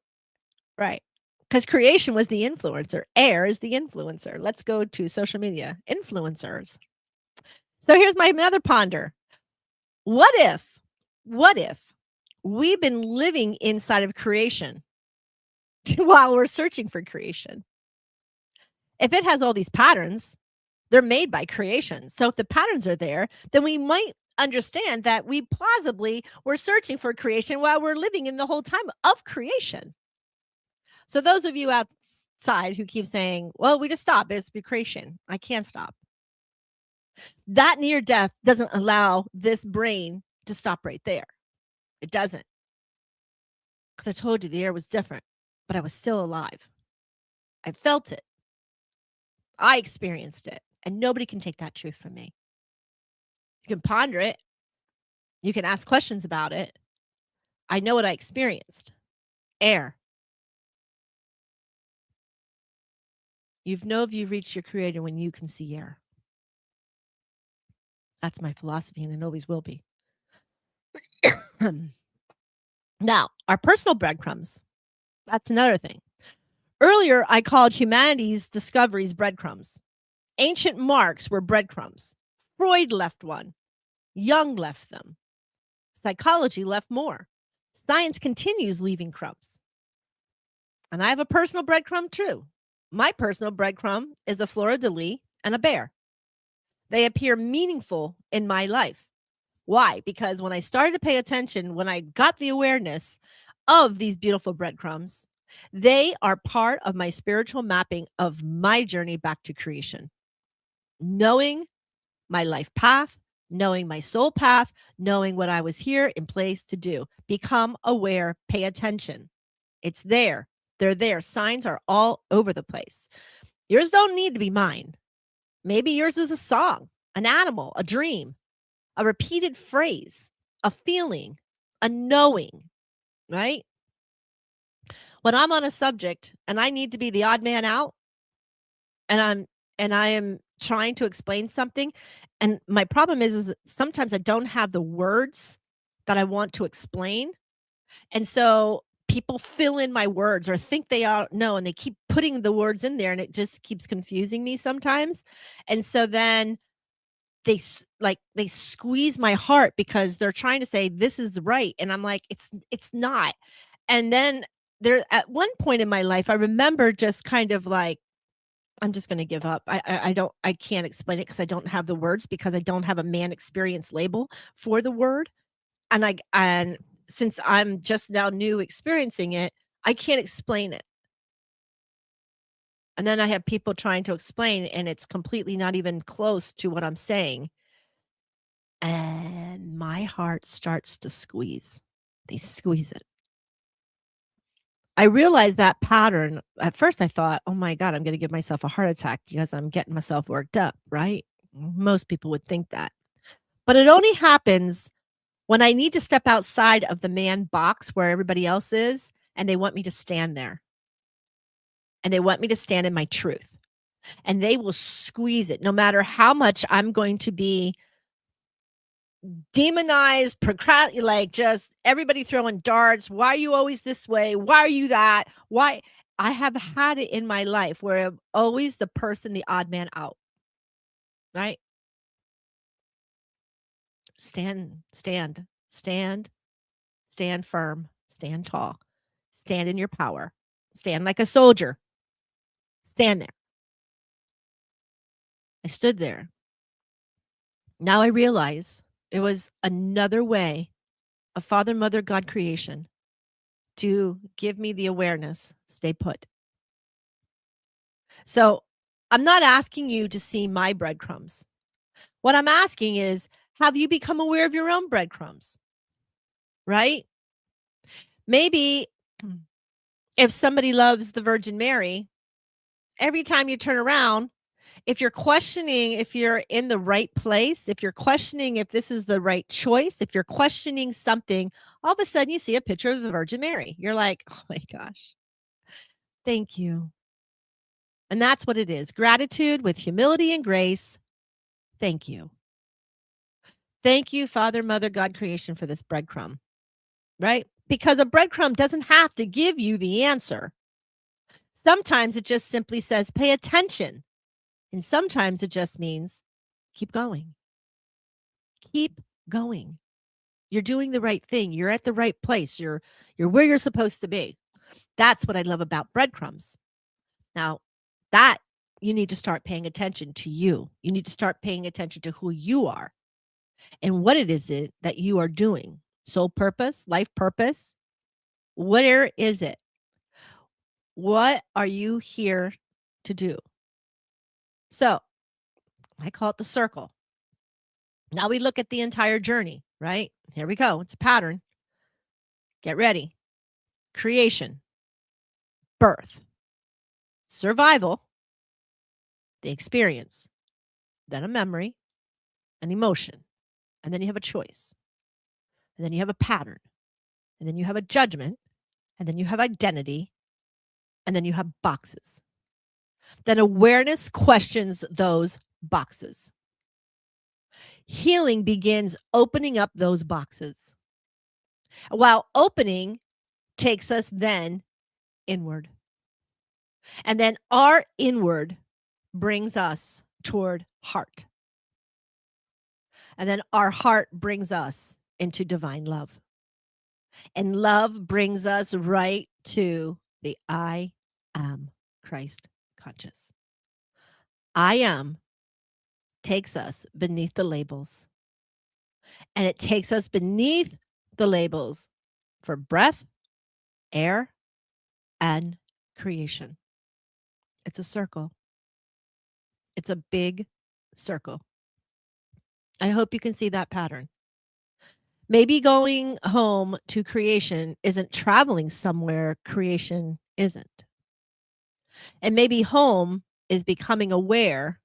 Right. Because creation was the influencer. Air is the influencer. Let's go to social media. Influencers. So here's my another ponder. What if we've been living inside of creation while we're searching for creation? If it has all these patterns, they're made by creation. So if the patterns are there, then we might understand that we plausibly were searching for creation while we're living in the whole time of creation. So those of you outside who keep saying, well, we just stop, it's creation. I can't stop. That near death doesn't allow this brain to stop right there. It doesn't. Because I told you the air was different, but I was still alive. I felt it. I experienced it. And nobody can take that truth from me. You can ponder it. You can ask questions about it. I know what I experienced. Air. You know if you've reached your creator when you can see air. That's my philosophy, and it always will be. Now, our personal breadcrumbs. That's another thing. Earlier, I called humanity's discoveries breadcrumbs. Ancient marks were breadcrumbs. Freud left one. Jung left them. Psychology left more. Science continues leaving crumbs. And I have a personal breadcrumb too. My personal breadcrumb is a fleur-de-lis and a bear. They appear meaningful in my life. Why? Because when I started to pay attention, when I got the awareness of these beautiful breadcrumbs, they are part of my spiritual mapping of my journey back to creation. Knowing my life path, knowing my soul path, knowing what I was here in place to do. Become aware, pay attention. It's there. They're there. Signs are all over the place. Yours don't need to be mine. Maybe yours is a song, an animal, a dream, a repeated phrase, a feeling, a knowing, right? When I'm on a subject and I need to be the odd man out and I am trying to explain something, and my problem is sometimes I don't have the words that I want to explain. And so people fill in my words or think they all know, and they keep putting the words in there, and it just keeps confusing me sometimes. And so then they squeeze my heart because they're trying to say this is right, and I'm like, it's not. And then there, at one point in my life, I remember just kind of like, I'm just going to give up. I can't explain it because I don't have the words, because I don't have a man experience label for the word. And since I'm just now new experiencing it, I can't explain it. And then I have people trying to explain, and it's completely not even close to what I'm saying. And my heart starts to squeeze. They squeeze it. I realized that pattern. At first I thought, oh my God, I'm going to give myself a heart attack because I'm getting myself worked up, right? Most people would think that. But it only happens when I need to step outside of the man box where everybody else is, and they want me to stand there. And they want me to stand in my truth. And they will squeeze it no matter how much I'm going to be demonized, like just everybody throwing darts. Why are you always this way? Why are you that? Why? I have had it in my life where I'm always the person, the odd man out, right? Stand firm, stand tall, stand in your power, stand like a soldier, stand there. I stood there. Now I realize it was another way of Father, Mother, God creation to give me the awareness, stay put. So I'm not asking you to see my breadcrumbs. What I'm asking is, have you become aware of your own breadcrumbs? Right? Maybe if somebody loves the Virgin Mary, every time you turn around, if you're questioning if you're in the right place, if you're questioning if this is the right choice, if you're questioning something, all of a sudden you see a picture of the Virgin Mary. You're like, oh my gosh, thank you. And that's what it is. Gratitude with humility and grace. Thank you. Thank you, Father, Mother, God creation, for this breadcrumb, right? Because a breadcrumb doesn't have to give you the answer. Sometimes it just simply says, pay attention. And sometimes it just means keep going. Keep going. You're doing the right thing. You're at the right place. You're where you're supposed to be. That's what I love about breadcrumbs. Now, that you need to start paying attention to you. You need to start paying attention to who you are and what it is that you are doing. Soul purpose, life purpose. Where is it? What are you here to do? So I call it the circle. Now we look at the entire journey, right? Here we go. It's a pattern. Get ready. Creation, birth, survival, the experience, then a memory, an emotion, and then you have a choice, and then you have a pattern, and then you have a judgment, and then you have identity, and then you have boxes. Then awareness questions those boxes. Healing begins opening up those boxes. While opening takes us then inward. And then our inward brings us toward heart. And then our heart brings us into divine love. And love brings us right to the I am Christ conscious. I am takes us beneath the labels. And it takes us beneath the labels for breath, air, and creation. It's a circle. It's a big circle. I hope you can see that pattern. Maybe going home to creation isn't traveling somewhere creation isn't. And maybe home is becoming aware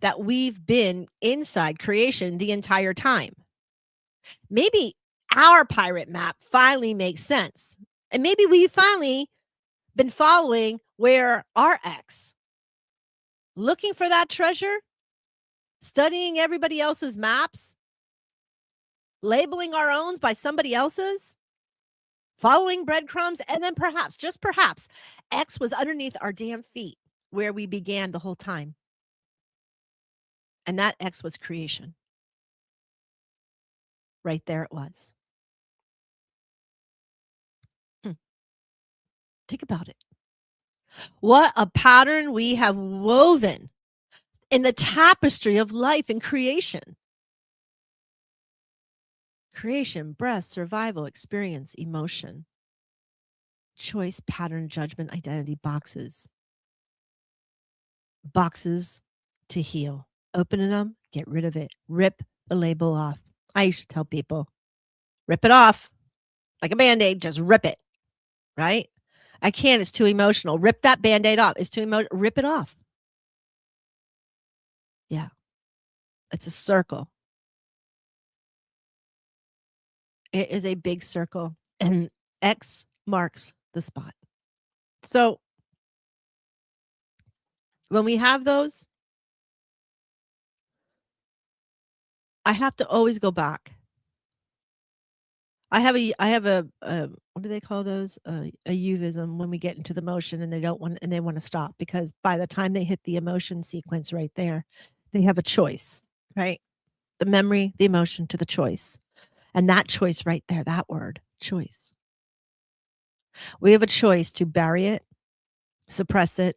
that we've been inside creation the entire time. Maybe our pirate map finally makes sense. And maybe we've finally been following where our ex, looking for that treasure, studying everybody else's maps, labeling our own by somebody else's, following breadcrumbs, and then perhaps, just perhaps, X was underneath our damn feet where we began the whole time. And that X was creation. Right there it was. Think about it. What a pattern we have woven in the tapestry of life and creation. Creation, breath, survival, experience, emotion, choice, pattern, judgment, identity, boxes. Boxes to heal. Opening them, get rid of it. Rip the label off. I used to tell people, rip it off. Like a Band-Aid, just rip it. Right? I can't, it's too emotional. Rip that Band-Aid off. It's too emotional. Rip it off. Yeah. It's a circle. It is a big circle, and X marks the spot. So when we have those, I have to always go back. I have a what do they call those? A euphemism when we get into the motion and they want to stop, because by the time they hit the emotion sequence right there, they have a choice, right? The memory, the emotion to the choice. And that choice right there, that word, choice. We have a choice to bury it, suppress it,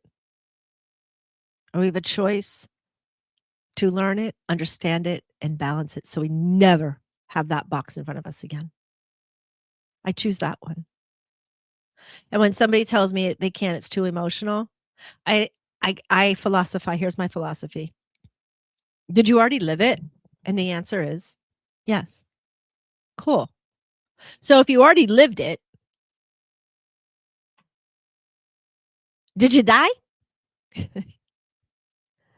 or we have a choice to learn it, understand it, and balance it so we never have that box in front of us again. I choose that one. And when somebody tells me they can't, it's too emotional, I philosophize. Here's my philosophy. Did you already live it? And the answer is yes. Cool. So if you already lived it, did you die?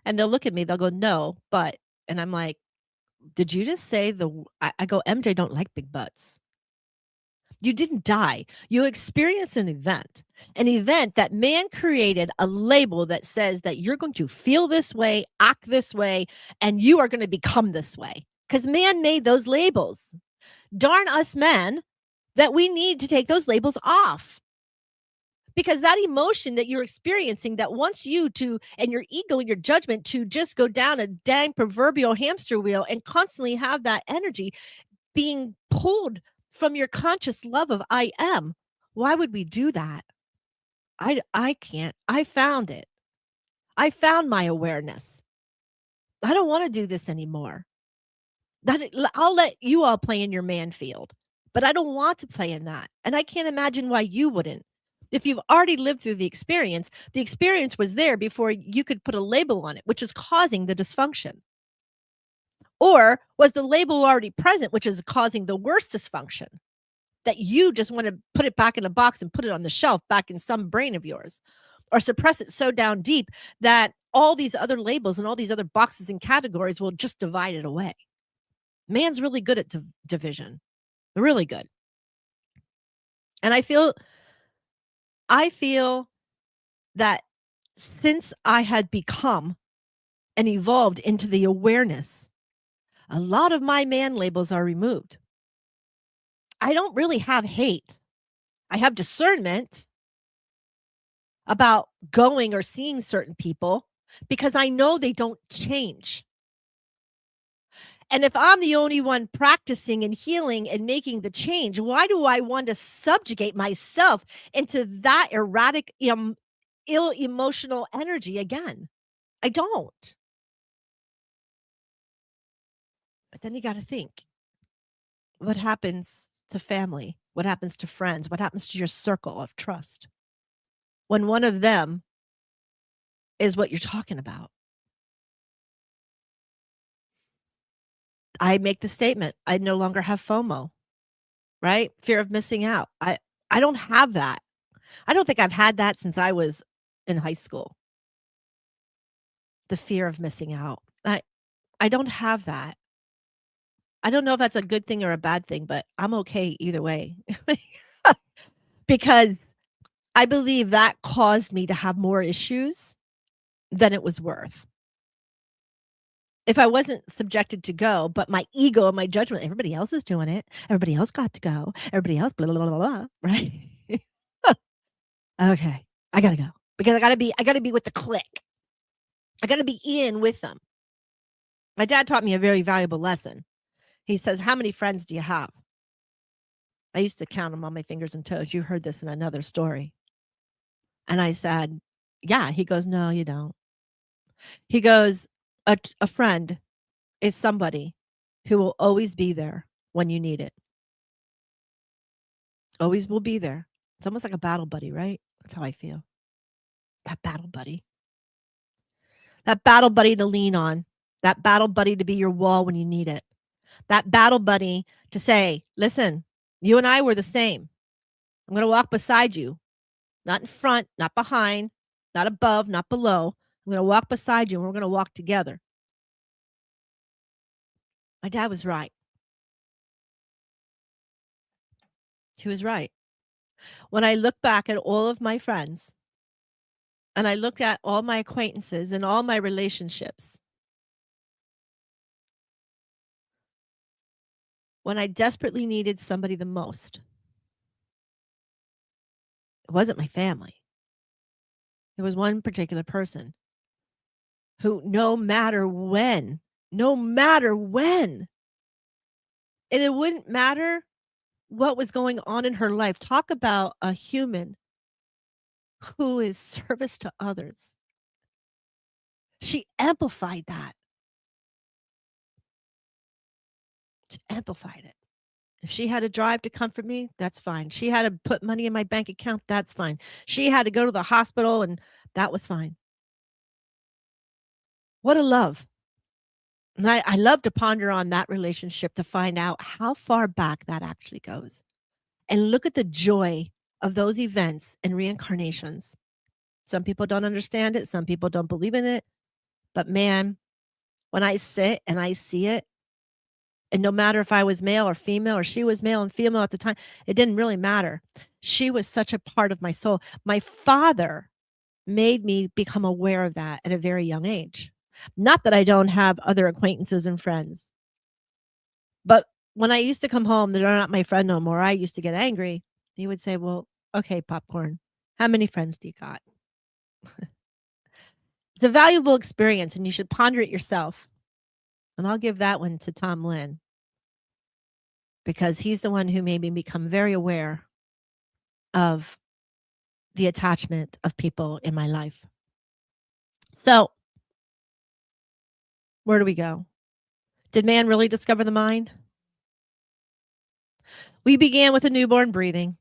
And they'll look at me, they'll go, no, but, and I'm like, did you just say I go, MJ don't like big butts. You didn't die. You experienced an event that man created a label that says that you're going to feel this way, act this way, and you are going to become this way. Because man made those labels. Darn us men that we need to take those labels off. Because that emotion that you're experiencing that wants you to, and your ego and your judgment to just go down a dang proverbial hamster wheel and constantly have that energy being pulled from your conscious love of I am. Why would we do that? I can't. I found it. I found my awareness. I don't want to do this anymore. I'll let you all play in your man field, but I don't want to play in that. And I can't imagine why you wouldn't. If you've already lived through the experience was there before you could put a label on it, which is causing the dysfunction. Or was the label already present, which is causing the worst dysfunction, that you just want to put it back in a box and put it on the shelf back in some brain of yours, or suppress it so down deep that all these other labels and all these other boxes and categories will just divide it away. Man's really good at division, really good. And I feel that since I had become and evolved into the awareness, a lot of my man labels are removed. I don't really have hate. I have discernment about going or seeing certain people because I know they don't change. And if I'm the only one practicing and healing and making the change, why do I want to subjugate myself into that erratic, ill emotional energy again? I don't. But then you got to think, what happens to family? What happens to friends? What happens to your circle of trust when one of them is what you're talking about? I make the statement, I no longer have FOMO, right? Fear of missing out. I don't have that. I don't think I've had that since I was in high school. The fear of missing out. I don't have that. I don't know if that's a good thing or a bad thing, but I'm okay either way. Because I believe that caused me to have more issues than it was worth. If I wasn't subjected to go, but my ego and my judgment, everybody else is doing it. Everybody else got to go. Everybody else, blah, blah, blah, blah, blah, right? Okay, I gotta go because I gotta be with the clique. I gotta be in with them. My dad taught me a very valuable lesson. He says, "How many friends do you have?" I used to count them on my fingers and toes. You heard this in another story. And I said, "Yeah." He goes, "No, you don't." He goes, a friend is somebody who will always be there when you need it. Always will be there. It's almost like a battle buddy, right? That's how I feel. That battle buddy. That battle buddy to lean on. That battle buddy to be your wall when you need it. That battle buddy to say, listen, you and I were the same. I'm going to walk beside you, not in front, not behind, not above, not below. I'm going to walk beside you and we're going to walk together. My dad was right. He was right. When I look back at all of my friends and I look at all my acquaintances and all my relationships, when I desperately needed somebody the most, it wasn't my family. It was one particular person who no matter when, and it wouldn't matter what was going on in her life. Talk about a human who is service to others. She amplified that. She amplified it. If she had to drive to comfort me, that's fine. She had to put money in my bank account, that's fine. She had to go to the hospital, and that was fine. What a love. And I love to ponder on that relationship to find out how far back that actually goes. And look at the joy of those events and reincarnations. Some people don't understand it. Some people don't believe in it. But man, when I sit and I see it, and no matter if I was male or female, or she was male and female at the time, it didn't really matter. She was such a part of my soul. My father made me become aware of that at a very young age. Not that I don't have other acquaintances and friends. But when I used to come home, they're not my friend no more. I used to get angry. He would say, well, okay, Popcorn, how many friends do you got? It's a valuable experience and you should ponder it yourself. And I'll give that one to Tom Lynn because he's the one who made me become very aware of the attachment of people in my life. So, where do we go? Did man really discover the mind? We began with a newborn breathing.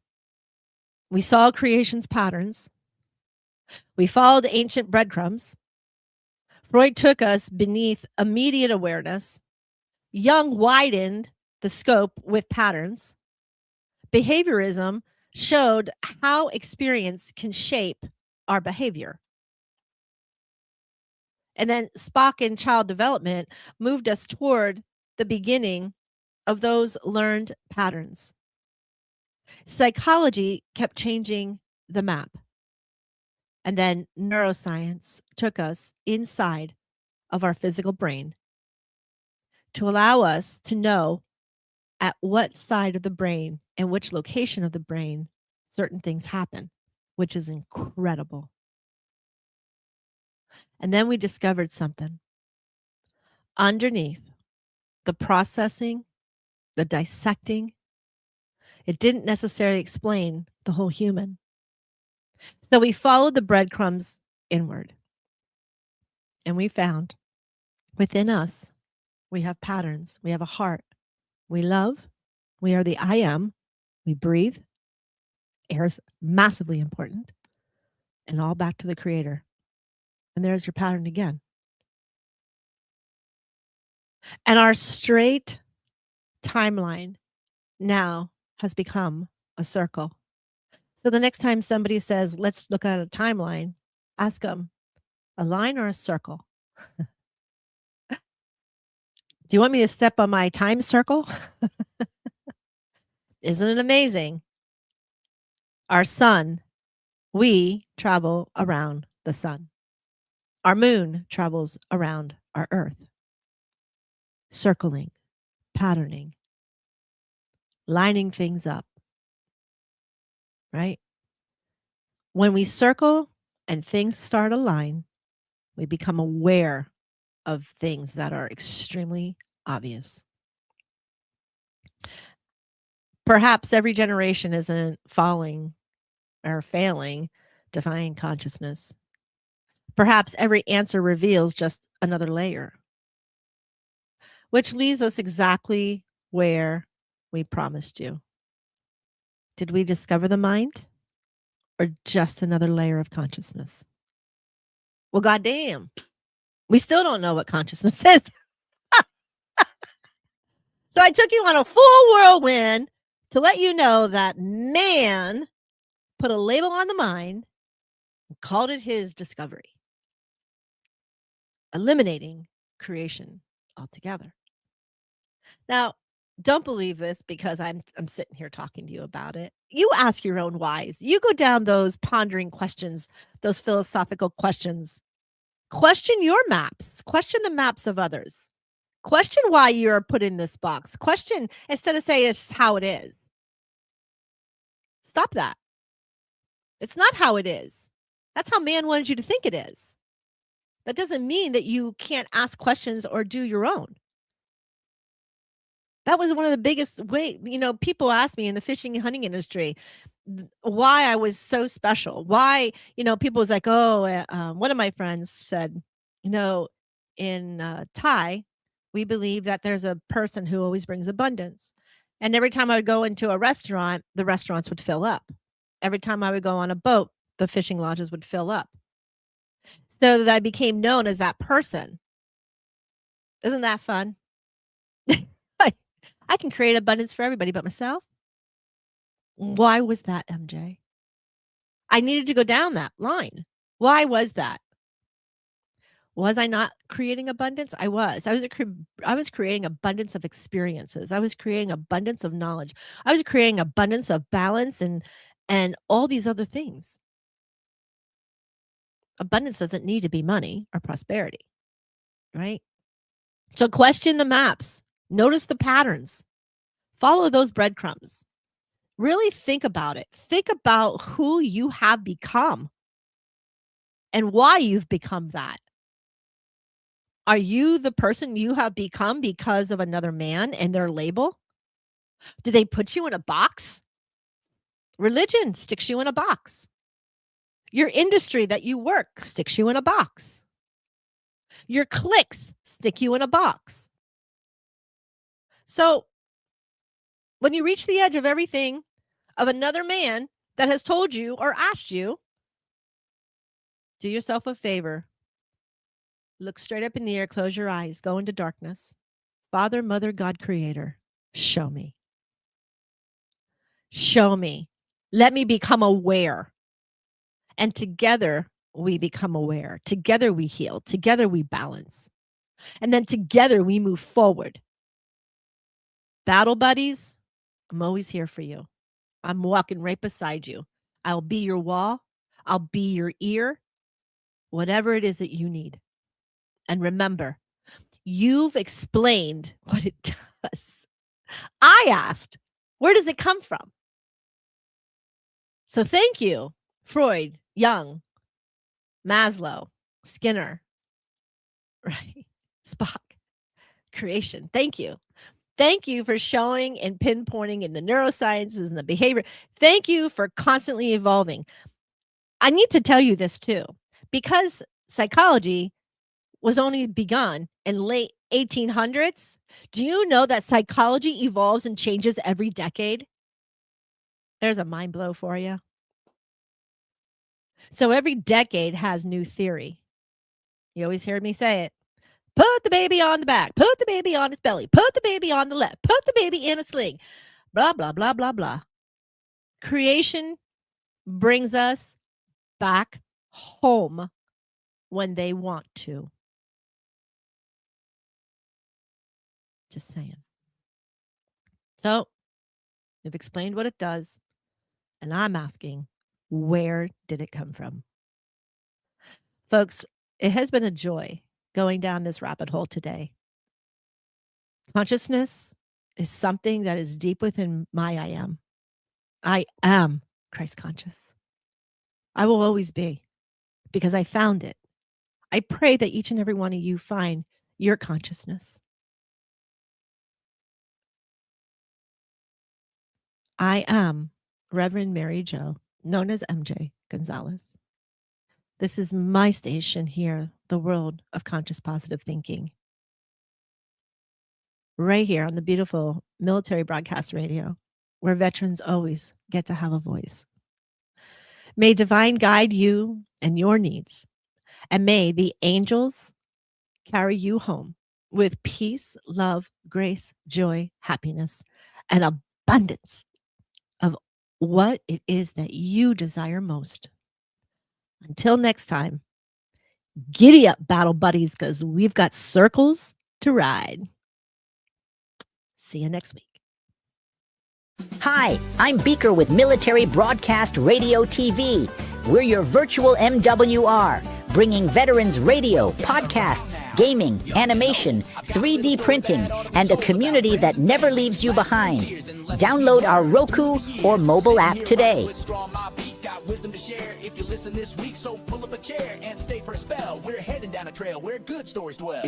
We saw creation's patterns. We followed ancient breadcrumbs. Freud took us beneath immediate awareness. Jung widened the scope with patterns. Behaviorism showed how experience can shape our behavior. And then Spock in child development moved us toward the beginning of those learned patterns. Psychology kept changing the map. And then neuroscience took us inside of our physical brain to allow us to know at what side of the brain and which location of the brain certain things happen, which is incredible. And then we discovered something. Underneath the processing, the dissecting. It didn't necessarily explain the whole human. So we followed the breadcrumbs inward. And we found within us, we have patterns. We have a heart. We love. We are the I am. We breathe. Air is massively important. And all back to the creator. And there's your pattern again. And our straight timeline now has become a circle. So the next time somebody says, let's look at a timeline, ask them, a line or a circle? Do you want me to step on my time circle? Isn't it amazing? Our sun, we travel around the sun. Our moon travels around our earth. Circling, patterning, lining things up, right? When we circle and things start a line, we become aware of things that are extremely obvious. Perhaps every generation isn't falling or failing to find consciousness. Perhaps every answer reveals just another layer, which leaves us exactly where we promised you. Did we discover the mind or just another layer of consciousness? Well, goddamn, we still don't know what consciousness is. So I took you on a full whirlwind to let you know that man put a label on the mind and called it his discovery, eliminating creation altogether. Now, don't believe this because I'm sitting here talking to you about it. You ask your own whys. You go down those pondering questions, those philosophical questions. Question your maps. Question the maps of others. Question why you're put in this box. Question instead of say it's how it is. Stop that. It's not how it is. That's how man wanted you to think it is. That doesn't mean that you can't ask questions or do your own. That was one of the biggest way, people ask me in the fishing and hunting industry why I was so special. Why, people was like, one of my friends said, in Thai, we believe that there's a person who always brings abundance. And every time I would go into a restaurant, the restaurants would fill up. Every time I would go on a boat, the fishing lodges would fill up. So that I became known as that person. Isn't that fun? I can create abundance for everybody but myself. Why was that, MJ? I needed to go down that line. Why was that? Was I not creating abundance? I was. I was creating abundance of experiences. I was creating abundance of knowledge. I was creating abundance of balance and all these other things. Abundance doesn't need to be money or prosperity, right? So question the maps. Notice the patterns. Follow those breadcrumbs. Really think about it. Think about who you have become and why you've become that. Are you the person you have become because of another man and their label? Do they put you in a box? Religion sticks you in a box. Your industry that you work sticks you in a box. Your cliques stick you in a box. So when you reach the edge of everything of another man that has told you or asked you, do yourself a favor. Look straight up in the air, close your eyes, go into darkness. Father, Mother, God, Creator, show me. Show me. Let me become aware. And together we become aware. Together we heal. Together we balance. And then together we move forward. Battle buddies, I'm always here for you. I'm walking right beside you. I'll be your wall. I'll be your ear. Whatever it is that you need. And remember, you've explained what it does. I asked, where does it come from? So thank you, Freud, Jung, Maslow, Skinner, right? Spock, creation. Thank you. Thank you for showing and pinpointing in the neurosciences and the behavior. Thank you for constantly evolving. I need to tell you this too, because psychology was only begun in late 1800s. Do you know that psychology evolves and changes every decade? There's a mind blow for you. So every decade has new theory. You always hear me say it. Put the baby on the back. Put the baby on his belly. Put the baby on the left. Put the baby in a sling. Blah, blah, blah, blah, blah. Creation brings us back home when they want to. Just saying. So, we've explained what it does, and I'm asking, where did it come from? Folks, it has been a joy going down this rabbit hole today. Consciousness is something that is deep within my I am. I am Christ conscious. I will always be, because I found it. I pray that each and every one of you find your consciousness. I am Reverend Mary Jo, known as MJ Gonzalez. This is my station here, the world of conscious positive thinking. Right here on the beautiful military broadcast radio, where veterans always get to have a voice. May divine guide you and your needs, and may the angels carry you home with peace, love, grace, joy, happiness, and abundance of what it is that you desire most. Until next time, giddy up, battle buddies, because we've got circles to ride. See you next week. Hi, I'm Beaker with Military Broadcast Radio TV. We're your virtual MWR, bringing veterans radio, podcasts, gaming, animation, 3D printing, and a community that never leaves you behind. Download our Roku or mobile app today. Wisdom to share if you listen this week, so pull up a chair and stay for a spell. We're heading down a trail where good stories dwell.